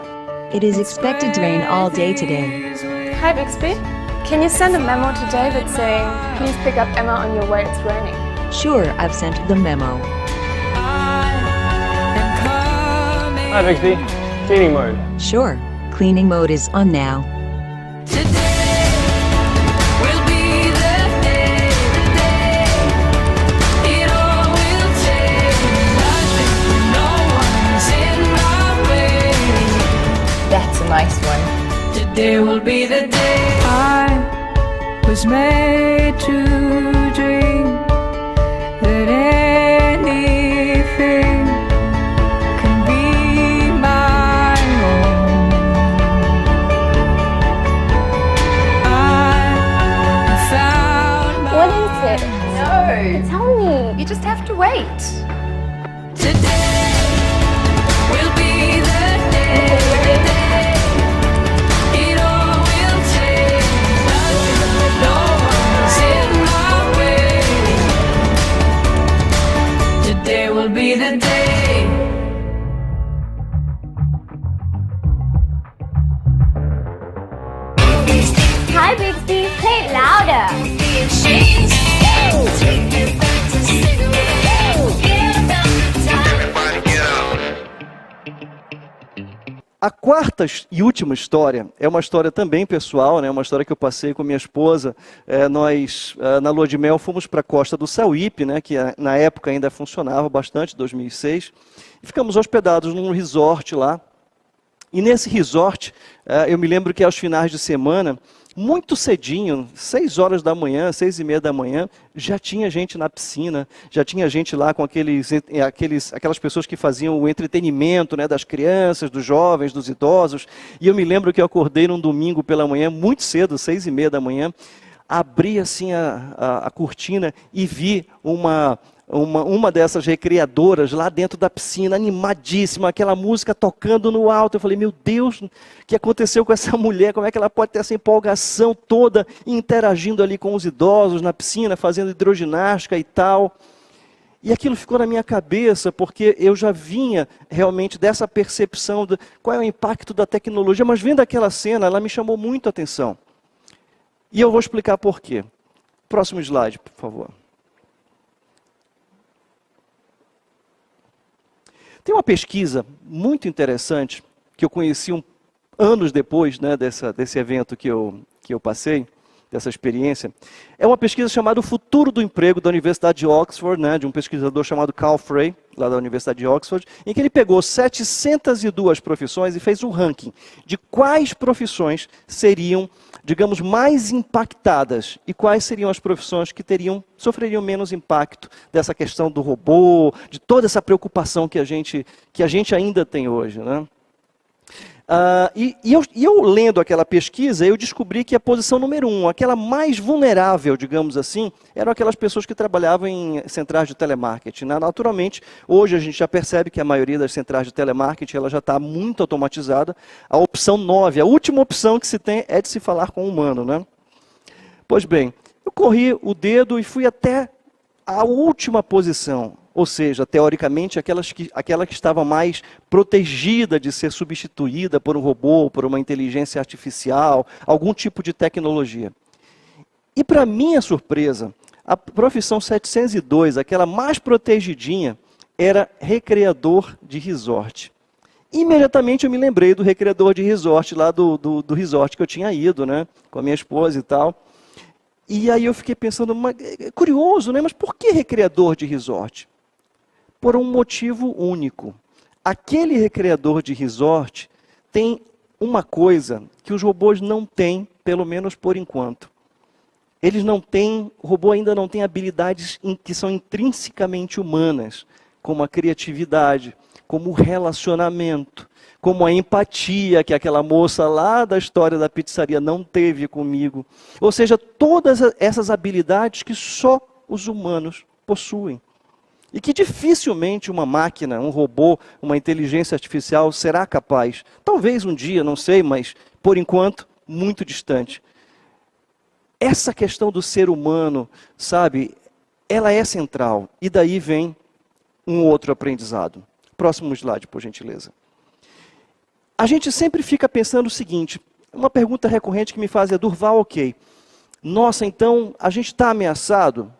[SPEAKER 18] It is expected to rain all day today.
[SPEAKER 17] Hi, Bixby. Can you send a memo to David saying, please pick up Emma on your way, it's raining?
[SPEAKER 18] Sure, I've sent the memo.
[SPEAKER 19] Hi, Bixby. Cleaning mode.
[SPEAKER 18] Sure, cleaning mode is on now.
[SPEAKER 17] That's a nice one.
[SPEAKER 20] Today will be the day I was made to dream that anything can be my own. I found my
[SPEAKER 17] What is it? No. Tell me. You just have to wait.
[SPEAKER 20] Today will be the day. It all will change. No one's in my way. Today will be the day.
[SPEAKER 16] Hi, Bixby. Play it louder.
[SPEAKER 15] A quarta e última história é uma história também pessoal, né? Uma história que eu passei com minha esposa. Nós, na lua de mel, fomos para a costa do Sauípe, né? Que na época ainda funcionava bastante, 2006. E ficamos hospedados num resort lá. E nesse resort, eu me lembro que aos finais de semana, muito cedinho, 6 horas da manhã, 6h30 da manhã, já tinha gente na piscina, já tinha gente lá com aquelas pessoas que faziam o entretenimento, né, das crianças, dos jovens, dos idosos. E eu me lembro que eu acordei num domingo pela manhã, muito cedo, 6h30 da manhã, abri assim a cortina e vi uma dessas recreadoras lá dentro da piscina, animadíssima, aquela música tocando no alto. Eu falei, meu Deus, o que aconteceu com essa mulher? Como é que ela pode ter essa empolgação toda, interagindo ali com os idosos na piscina, fazendo hidroginástica e tal? E aquilo ficou na minha cabeça, porque eu já vinha realmente dessa percepção de qual é o impacto da tecnologia, mas vendo aquela cena, ela me chamou muito a atenção. E eu vou explicar por quê. Próximo slide, por favor. Tem uma pesquisa muito interessante, que eu conheci anos depois, né, desse evento que eu passei, dessa experiência. É uma pesquisa chamada O Futuro do Emprego, da Universidade de Oxford, né, de um pesquisador chamado Carl Frey, lá da Universidade de Oxford, em que ele pegou 702 profissões e fez um ranking de quais profissões seriam, digamos, mais impactadas e quais seriam as profissões que sofreriam menos impacto dessa questão do robô, de toda essa preocupação que a gente ainda tem hoje, né? Eu lendo aquela pesquisa, eu descobri que a posição número 1, aquela mais vulnerável, digamos assim, eram aquelas pessoas que trabalhavam em centrais de telemarketing, né? Naturalmente, hoje a gente já percebe que a maioria das centrais de telemarketing ela já está muito automatizada. A opção 9, a última opção que se tem é de se falar com o humano, né? Pois bem, eu corri o dedo e fui até a última posição. Ou seja, teoricamente, aquela que estava mais protegida de ser substituída por um robô, por uma inteligência artificial, algum tipo de tecnologia. E para minha surpresa, a profissão 702, aquela mais protegidinha, era recreador de resort. Imediatamente eu me lembrei do recreador de resort, lá do resort que eu tinha ido, né, com a minha esposa e tal. E aí eu fiquei pensando, curioso, né, mas por que recreador de resort? Por um motivo único. Aquele recreador de resort tem uma coisa que os robôs não têm, pelo menos por enquanto. O robô ainda não tem habilidades que são intrinsecamente humanas, como a criatividade, como o relacionamento, como a empatia que aquela moça lá da história da pizzaria não teve comigo. Ou seja, todas essas habilidades que só os humanos possuem. E que dificilmente uma máquina, um robô, uma inteligência artificial será capaz. Talvez um dia, não sei, mas por enquanto, muito distante. Essa questão do ser humano, sabe, ela é central. E daí vem um outro aprendizado. Próximo slide, por gentileza. A gente sempre fica pensando o seguinte, uma pergunta recorrente que me faz é, Durval, ok, nossa, então a gente está ameaçado?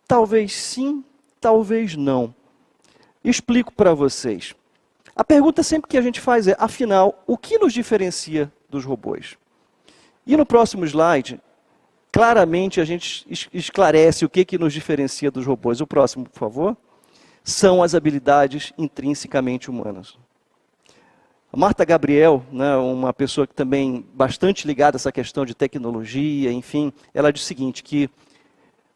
[SPEAKER 15] Talvez sim, talvez não. Explico para vocês. A pergunta sempre que a gente faz é, afinal, o que nos diferencia dos robôs? E no próximo slide, claramente a gente esclarece o que nos diferencia dos robôs. O próximo, por favor. São as habilidades intrinsecamente humanas. A Marta Gabriel, né, uma pessoa que também bastante ligada a essa questão de tecnologia, enfim, ela diz o seguinte, que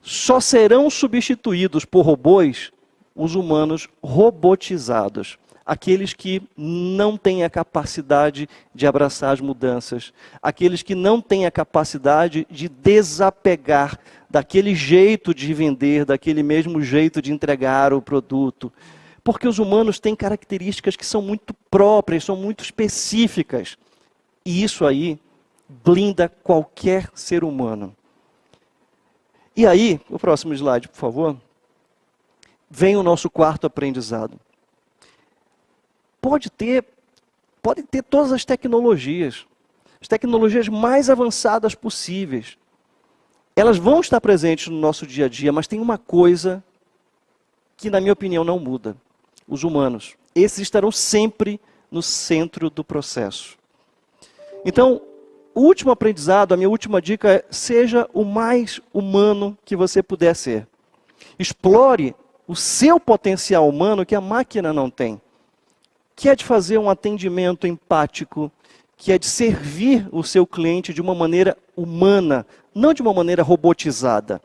[SPEAKER 15] só serão substituídos por robôs os humanos robotizados. Aqueles que não têm a capacidade de abraçar as mudanças. Aqueles que não têm a capacidade de desapegar daquele jeito de vender, daquele mesmo jeito de entregar o produto. Porque os humanos têm características que são muito próprias, são muito específicas. E isso aí blinda qualquer ser humano. E aí, o próximo slide, por favor, vem o nosso quarto aprendizado. Pode ter todas as tecnologias mais avançadas possíveis. Elas vão estar presentes no nosso dia a dia, mas tem uma coisa que, na minha opinião, não muda. Os humanos. Esses estarão sempre no centro do processo. Então, o último aprendizado, a minha última dica é, seja o mais humano que você puder ser. Explore o seu potencial humano que a máquina não tem. que é de fazer um atendimento empático, que é de servir o seu cliente de uma maneira humana, não de uma maneira robotizada.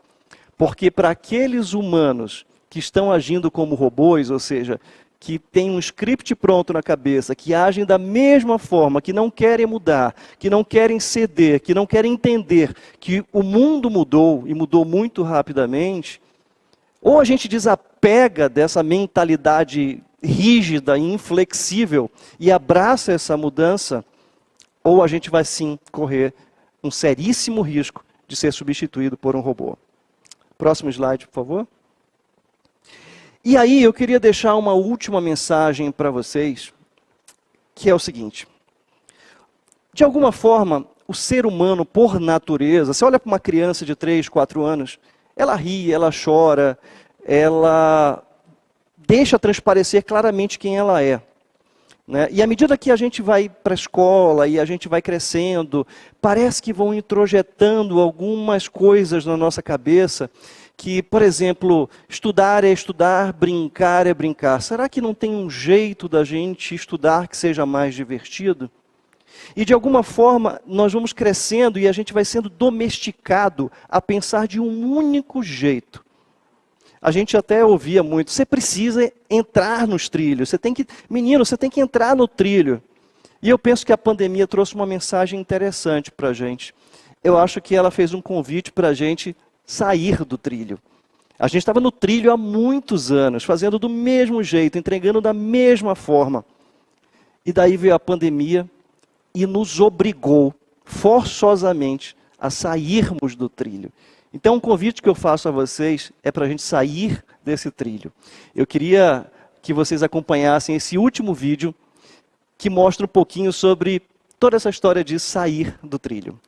[SPEAKER 15] Porque para aqueles humanos que estão agindo como robôs, ou seja, que têm um script pronto na cabeça, que agem da mesma forma, que não querem mudar, que não querem ceder, que não querem entender que o mundo mudou e mudou muito rapidamente, ou a gente desapega dessa mentalidade rígida e inflexível e abraça essa mudança, ou a gente vai sim correr um seríssimo risco de ser substituído por um robô. Próximo slide, por favor. E aí eu queria deixar uma última mensagem para vocês, que é o seguinte. De alguma forma, o ser humano, por natureza, você olha para uma criança de 3, 4 anos, ela ri, ela chora, ela deixa transparecer claramente quem ela é. Né? E à medida que a gente vai para a escola e a gente vai crescendo, parece que vão introjetando algumas coisas na nossa cabeça, que, por exemplo, estudar é estudar, brincar é brincar. Será que não tem um jeito da gente estudar que seja mais divertido? E de alguma forma nós vamos crescendo e a gente vai sendo domesticado a pensar de um único jeito. A gente até ouvia muito, você precisa entrar nos trilhos, menino, você tem que entrar no trilho. E eu penso que a pandemia trouxe uma mensagem interessante para a gente. Eu acho que ela fez um convite para a gente sair do trilho. A gente estava no trilho há muitos anos, fazendo do mesmo jeito, entregando da mesma forma. E daí veio a pandemia e nos obrigou, forçosamente, a sairmos do trilho. Então, um convite que eu faço a vocês é para a gente sair desse trilho. Eu queria que vocês acompanhassem esse último vídeo que mostra um pouquinho sobre toda essa história de sair do trilho.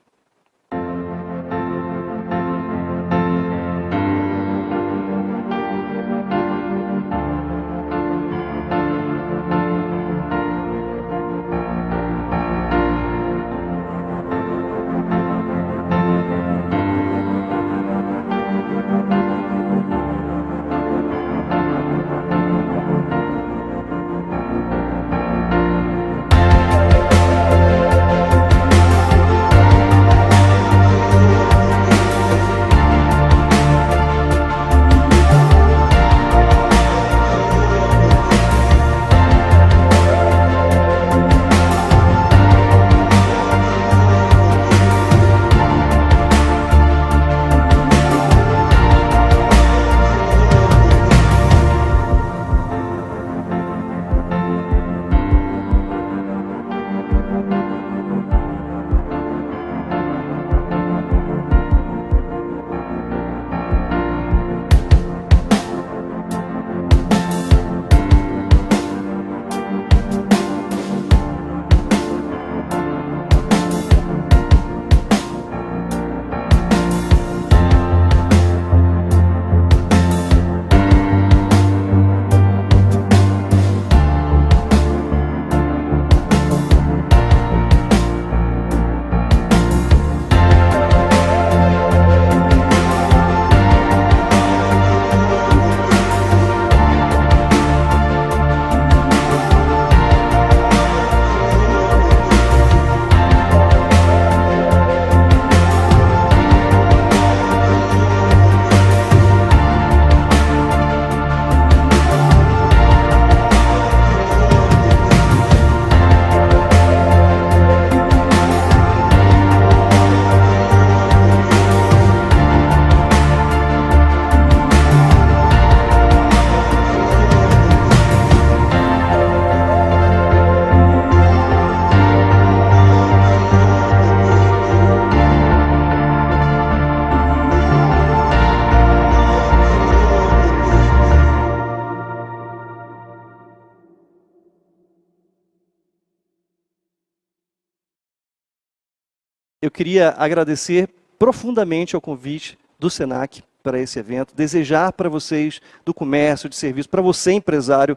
[SPEAKER 15] Eu queria agradecer profundamente ao convite do Senac para esse evento, desejar para vocês do comércio, de serviço, para você empresário,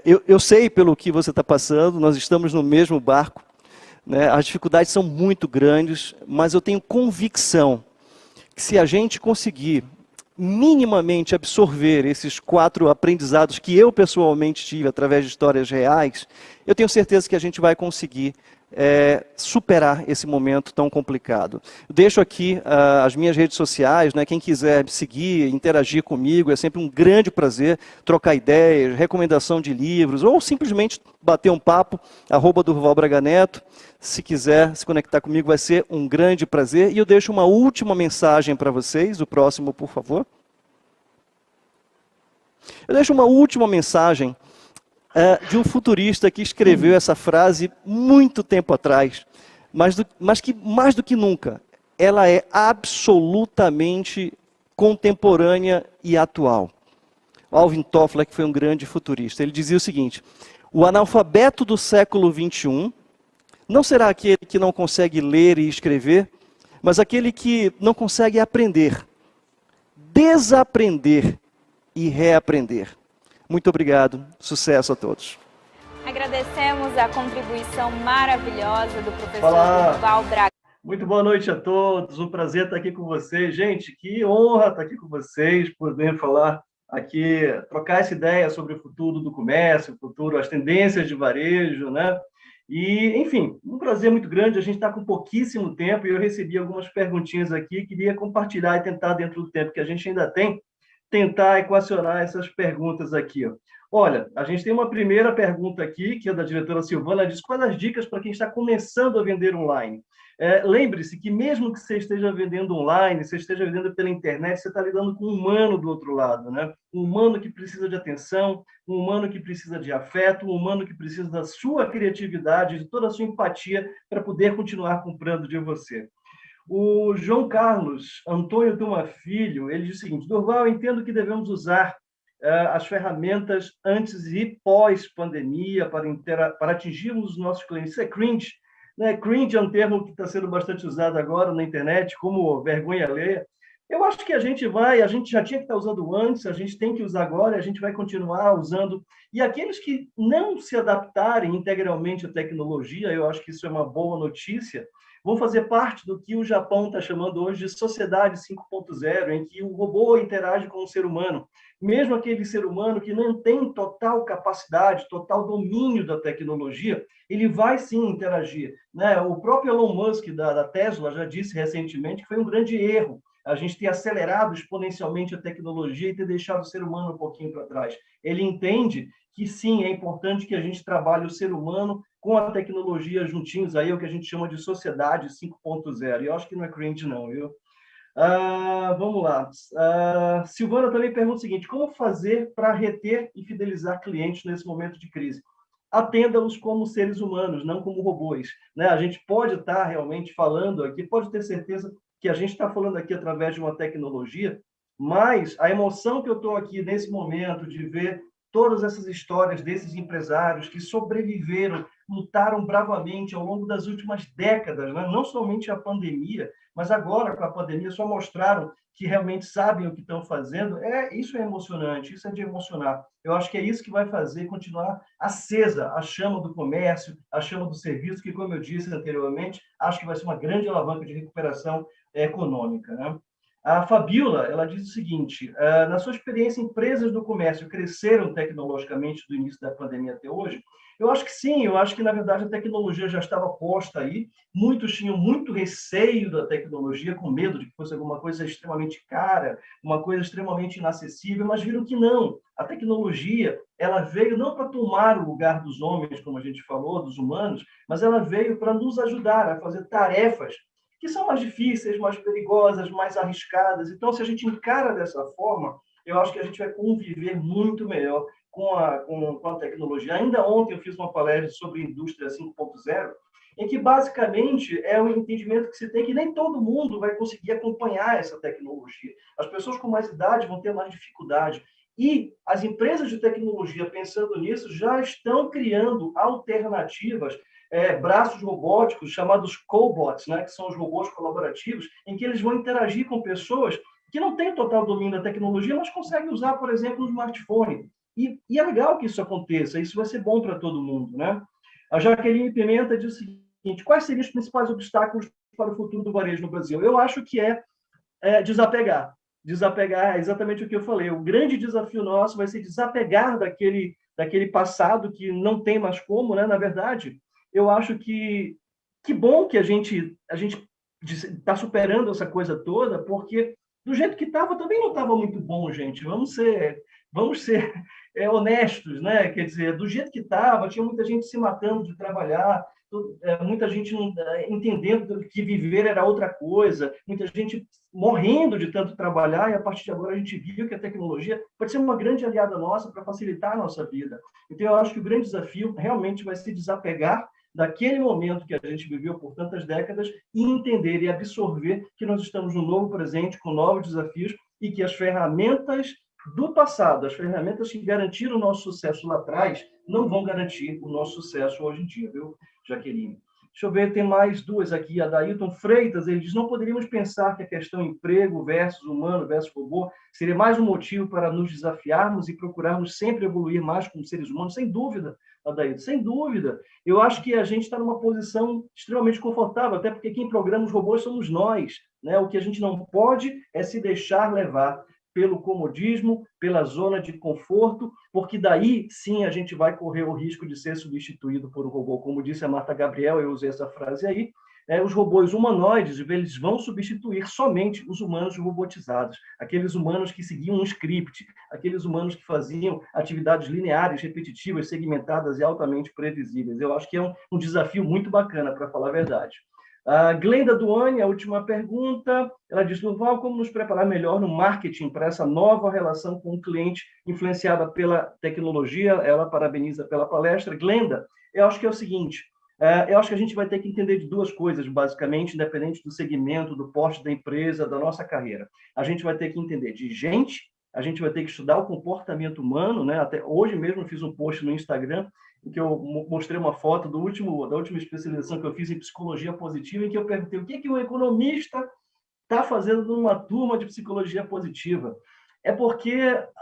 [SPEAKER 15] eu sei pelo que você está passando, nós estamos no mesmo barco, né? As dificuldades são muito grandes, mas eu tenho convicção que se a gente conseguir minimamente absorver esses 4 aprendizados que eu pessoalmente tive através de histórias reais, eu tenho certeza que a gente vai conseguir superar esse momento tão complicado. Deixo aqui as minhas redes sociais, né? Quem quiser me seguir, interagir comigo, é sempre um grande prazer trocar ideias, recomendação de livros, ou simplesmente bater um papo, @DurvalBragaNeto. Se quiser se conectar comigo, vai ser um grande prazer. E eu deixo uma última mensagem para vocês, o próximo, por favor. Eu deixo uma última mensagem de um futurista que escreveu essa frase muito tempo atrás, mas que mais do que nunca, ela é absolutamente contemporânea e atual. Alvin Toffler, que foi um grande futurista, ele dizia o seguinte: o analfabeto do século XXI não será aquele que não consegue ler e escrever, mas aquele que não consegue aprender, desaprender e reaprender. Muito obrigado, sucesso a todos.
[SPEAKER 1] Agradecemos a contribuição maravilhosa do professor Durval Braga.
[SPEAKER 21] Muito boa noite a todos, um prazer estar aqui com vocês. Gente, que honra estar aqui com vocês, poder falar aqui, trocar essa ideia sobre o futuro do comércio, o futuro, as tendências de varejo, né? E, enfim, um prazer muito grande, a gente está com pouquíssimo tempo e eu recebi algumas perguntinhas aqui, queria compartilhar e tentar, dentro do tempo que a gente ainda tem, tentar equacionar essas perguntas aqui. Ó. Olha, a gente tem uma primeira pergunta aqui, que é da diretora Silvana, diz: quais as dicas para quem está começando a vender online? Lembre-se que mesmo que você esteja vendendo online, você esteja vendendo pela internet, você está lidando com um humano do outro lado, né? Um humano que precisa de atenção, um humano que precisa de afeto, um humano que precisa da sua criatividade, de toda a sua empatia para poder continuar comprando de você. O João Carlos Antônio Tuma Filho, ele diz o seguinte: Durval, eu entendo que devemos usar as ferramentas antes e pós-pandemia para atingirmos os nossos clientes. Isso é cringe. Né? Cringe é um termo que está sendo bastante usado agora na internet, como vergonha alheia. Eu acho que a gente já tinha que estar usando antes, a gente tem que usar agora, a gente vai continuar usando. E aqueles que não se adaptarem integralmente à tecnologia, eu acho que isso é uma boa notícia, vão fazer parte do que o Japão está chamando hoje de sociedade 5.0, em que o robô interage com o ser humano. Mesmo aquele ser humano que não tem total capacidade, total domínio da tecnologia, ele vai sim interagir. Né? O próprio Elon Musk da Tesla já disse recentemente que foi um grande erro a gente ter acelerado exponencialmente a tecnologia e ter deixado o ser humano um pouquinho para trás. Ele entende que sim, é importante que a gente trabalhe o ser humano com a tecnologia juntinhos, aí é o que a gente chama de sociedade 5.0. E eu acho que não é cringe, não, viu? Vamos lá. Silvana também pergunta o seguinte: como fazer para reter e fidelizar clientes nesse momento de crise? Atenda-os como seres humanos, não como robôs. Né? A gente pode estar realmente falando aqui, pode ter certeza que a gente está falando aqui através de uma tecnologia, mas a emoção que eu estou aqui nesse momento de ver todas essas histórias desses empresários que sobreviveram, lutaram bravamente ao longo das últimas décadas, né? Não somente a pandemia, mas agora com a pandemia só mostraram que realmente sabem o que estão fazendo. Isso é emocionante, isso é de emocionar. Eu acho que é isso que vai fazer continuar acesa a chama do comércio, a chama do serviço, que, como eu disse anteriormente, acho que vai ser uma grande alavanca de recuperação econômica, né? A Fabiola, ela diz o seguinte: na sua experiência, empresas do comércio cresceram tecnologicamente do início da pandemia até hoje? Eu acho que sim, eu acho que, na verdade, a tecnologia já estava posta aí, muitos tinham muito receio da tecnologia, com medo de que fosse alguma coisa extremamente cara, uma coisa extremamente inacessível, mas viram que não. A tecnologia, ela veio não para tomar o lugar dos homens, como a gente falou, dos humanos, mas ela veio para nos ajudar a fazer tarefas que são mais difíceis, mais perigosas, mais arriscadas. Então, se a gente encara dessa forma, eu acho que a gente vai conviver muito melhor com a tecnologia. Ainda ontem eu fiz uma palestra sobre indústria 5.0, em que basicamente é um entendimento que se tem que nem todo mundo vai conseguir acompanhar essa tecnologia. As pessoas com mais idade vão ter mais dificuldade. E as empresas de tecnologia, pensando nisso, já estão criando alternativas, braços robóticos chamados cobots, né, que são os robôs colaborativos, em que eles vão interagir com pessoas que não têm total domínio da tecnologia, mas conseguem usar, por exemplo, um smartphone. E é legal que isso aconteça, isso vai ser bom para todo mundo, né? A Jaqueline Pimenta diz o seguinte: quais seriam os principais obstáculos para o futuro do varejo no Brasil? Eu acho que é desapegar. desapegar, é exatamente o que eu falei. O grande desafio nosso vai ser desapegar daquele passado que não tem mais como, né? Na verdade, eu acho que bom que a gente está superando essa coisa toda, porque do jeito que estava também não estava muito bom, gente. Vamos ser honestos, né? Quer dizer, do jeito que estava, tinha muita gente se matando de trabalhar, muita gente não entendendo que viver era outra coisa, muita gente morrendo de tanto trabalhar, e a partir de agora a gente viu que a tecnologia pode ser uma grande aliada nossa para facilitar a nossa vida. Então, eu acho que o grande desafio realmente vai se desapegar daquele momento que a gente viveu por tantas décadas e entender e absorver que nós estamos num novo presente, com novos desafios, e que as ferramentas do passado, as ferramentas que garantiram o nosso sucesso lá atrás, não vão garantir o nosso sucesso hoje em dia, viu, Jaqueline? Deixa eu ver, tem mais duas aqui. A Dailton Freitas, ele diz: não poderíamos pensar que a questão emprego versus humano versus robô seria mais um motivo para nos desafiarmos e procurarmos sempre evoluir mais como seres humanos? Sem dúvida, Adailton, sem dúvida. Eu acho que a gente está numa posição extremamente confortável, até porque quem programa os robôs somos nós, né? O que a gente não pode é se deixar levar pelo comodismo, pela zona de conforto, porque daí sim a gente vai correr o risco de ser substituído por um robô. Como disse a Marta Gabriel, eu usei essa frase aí, os robôs humanoides, eles vão substituir somente os humanos robotizados, aqueles humanos que seguiam um script, aqueles humanos que faziam atividades lineares, repetitivas, segmentadas e altamente previsíveis. Eu acho que é um desafio muito bacana, para falar a verdade. A Glenda Duane, a última pergunta, ela diz: Durval, como nos preparar melhor no marketing para essa nova relação com o cliente influenciada pela tecnologia? Ela parabeniza pela palestra. Glenda, eu acho que é o seguinte, eu acho que a gente vai ter que entender de duas coisas, basicamente, independente do segmento, do porte da empresa, da nossa carreira. A gente vai ter que entender de gente, a gente vai ter que estudar o comportamento humano, né? Até hoje mesmo eu fiz um post no Instagram em que eu mostrei uma foto da última especialização que eu fiz em psicologia positiva, em que eu perguntei o que um economista está fazendo numa turma de psicologia positiva. É porque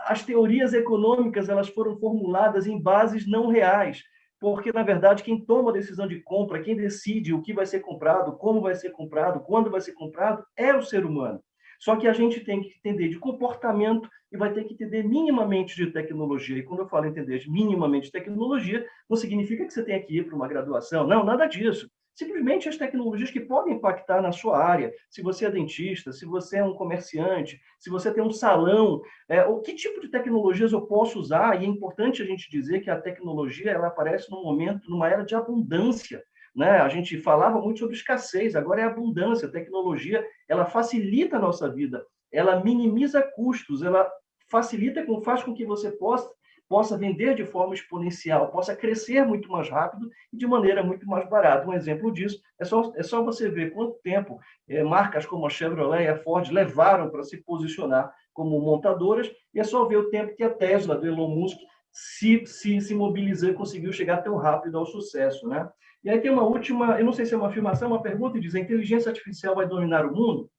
[SPEAKER 21] as teorias econômicas elas foram formuladas em bases não reais, porque, na verdade, quem toma a decisão de compra, quem decide o que vai ser comprado, como vai ser comprado, quando vai ser comprado, é o ser humano. Só que a gente tem que entender de comportamento e vai ter que entender minimamente de tecnologia. E quando eu falo entender minimamente de tecnologia, não significa que você tenha que ir para uma graduação. Não, nada disso. Simplesmente as tecnologias que podem impactar na sua área. Se você é dentista, se você é um comerciante, se você tem um salão, que tipo de tecnologias eu posso usar? E é importante a gente dizer que a tecnologia ela aparece num momento, numa era de abundância. Né? A gente falava muito sobre escassez, agora é abundância. A tecnologia ela facilita a nossa vida, ela minimiza custos, ela facilita, faz com que você possa vender de forma exponencial, possa crescer muito mais rápido e de maneira muito mais barata. Um exemplo disso é só você ver quanto tempo marcas como a Chevrolet e a Ford levaram para se posicionar como montadoras, e é só ver o tempo que a Tesla, do Elon Musk, se mobilizou e conseguiu chegar tão rápido ao sucesso, né? E aí tem uma última, eu não sei se é uma afirmação, uma pergunta, e diz: a inteligência artificial vai dominar o mundo?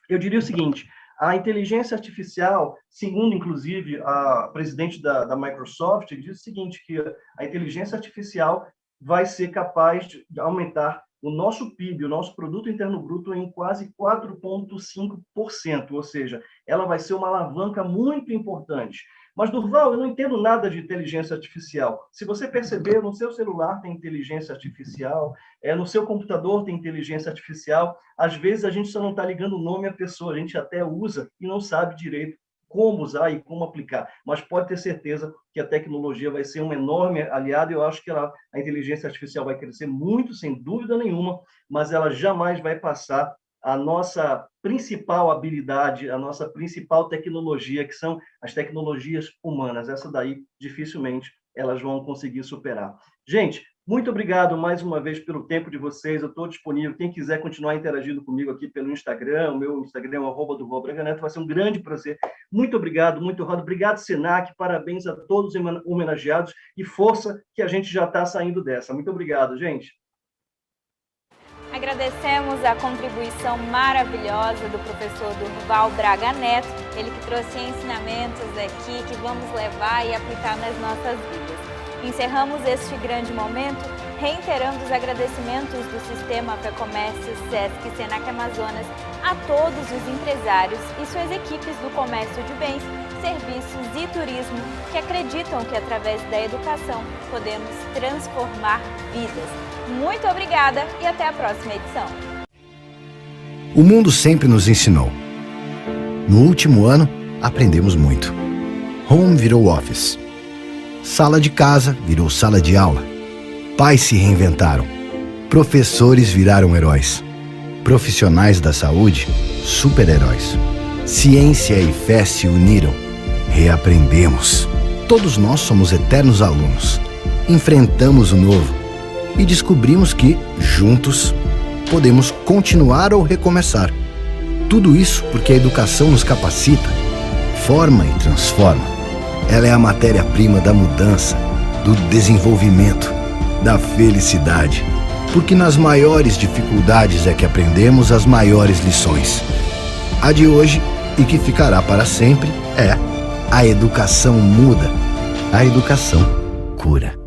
[SPEAKER 21] Eu diria o seguinte: a inteligência artificial, segundo, inclusive, a presidente da Microsoft, diz o seguinte, que a inteligência artificial vai ser capaz de aumentar o nosso PIB, o nosso Produto Interno Bruto, em quase 4,5%, ou seja, ela vai ser uma alavanca muito importante. Mas, Durval, eu não entendo nada de inteligência artificial. Se você perceber, no seu celular tem inteligência artificial, no seu computador tem inteligência artificial. Às vezes a gente só não está ligando o nome à pessoa, a gente até usa e não sabe direito como usar e como aplicar. Mas pode ter certeza que a tecnologia vai ser um enorme aliado. Eu acho que a inteligência artificial vai crescer muito, sem dúvida nenhuma, mas ela jamais vai passar a nossa principal habilidade, a nossa principal tecnologia, que são as tecnologias humanas. Essa daí, dificilmente, elas vão conseguir superar. Gente, muito obrigado mais uma vez pelo tempo de vocês. Eu estou disponível. Quem quiser continuar interagindo comigo aqui pelo Instagram, o meu Instagram é @DurvalBragaNeto, vai ser um grande prazer. Muito obrigado, muito honrado. Obrigado, Senac. Parabéns a todos os homenageados e força que a gente já está saindo dessa. Muito obrigado, gente.
[SPEAKER 1] Agradecemos a contribuição maravilhosa do professor Durval Braga Neto, ele que trouxe ensinamentos aqui que vamos levar e aplicar nas nossas vidas. Encerramos este grande momento reiterando os agradecimentos do Sistema Fecomércio Sesc e Senac Amazonas a todos os empresários e suas equipes do comércio de bens, serviços e turismo que acreditam que através da educação podemos transformar vidas. Muito obrigada e até a próxima edição.
[SPEAKER 2] O mundo sempre nos ensinou. No último ano, aprendemos muito. Home virou office. Sala de casa virou sala de aula. Pais se reinventaram. Professores viraram heróis. Profissionais da saúde, super-heróis. Ciência e fé se uniram. Reaprendemos. Todos nós somos eternos alunos. Enfrentamos o novo e descobrimos que, juntos, podemos continuar ou recomeçar. Tudo isso porque a educação nos capacita, forma e transforma. Ela é a matéria-prima da mudança, do desenvolvimento, da felicidade. Porque nas maiores dificuldades é que aprendemos as maiores lições. A de hoje, e que ficará para sempre, é: a educação muda, a educação cura.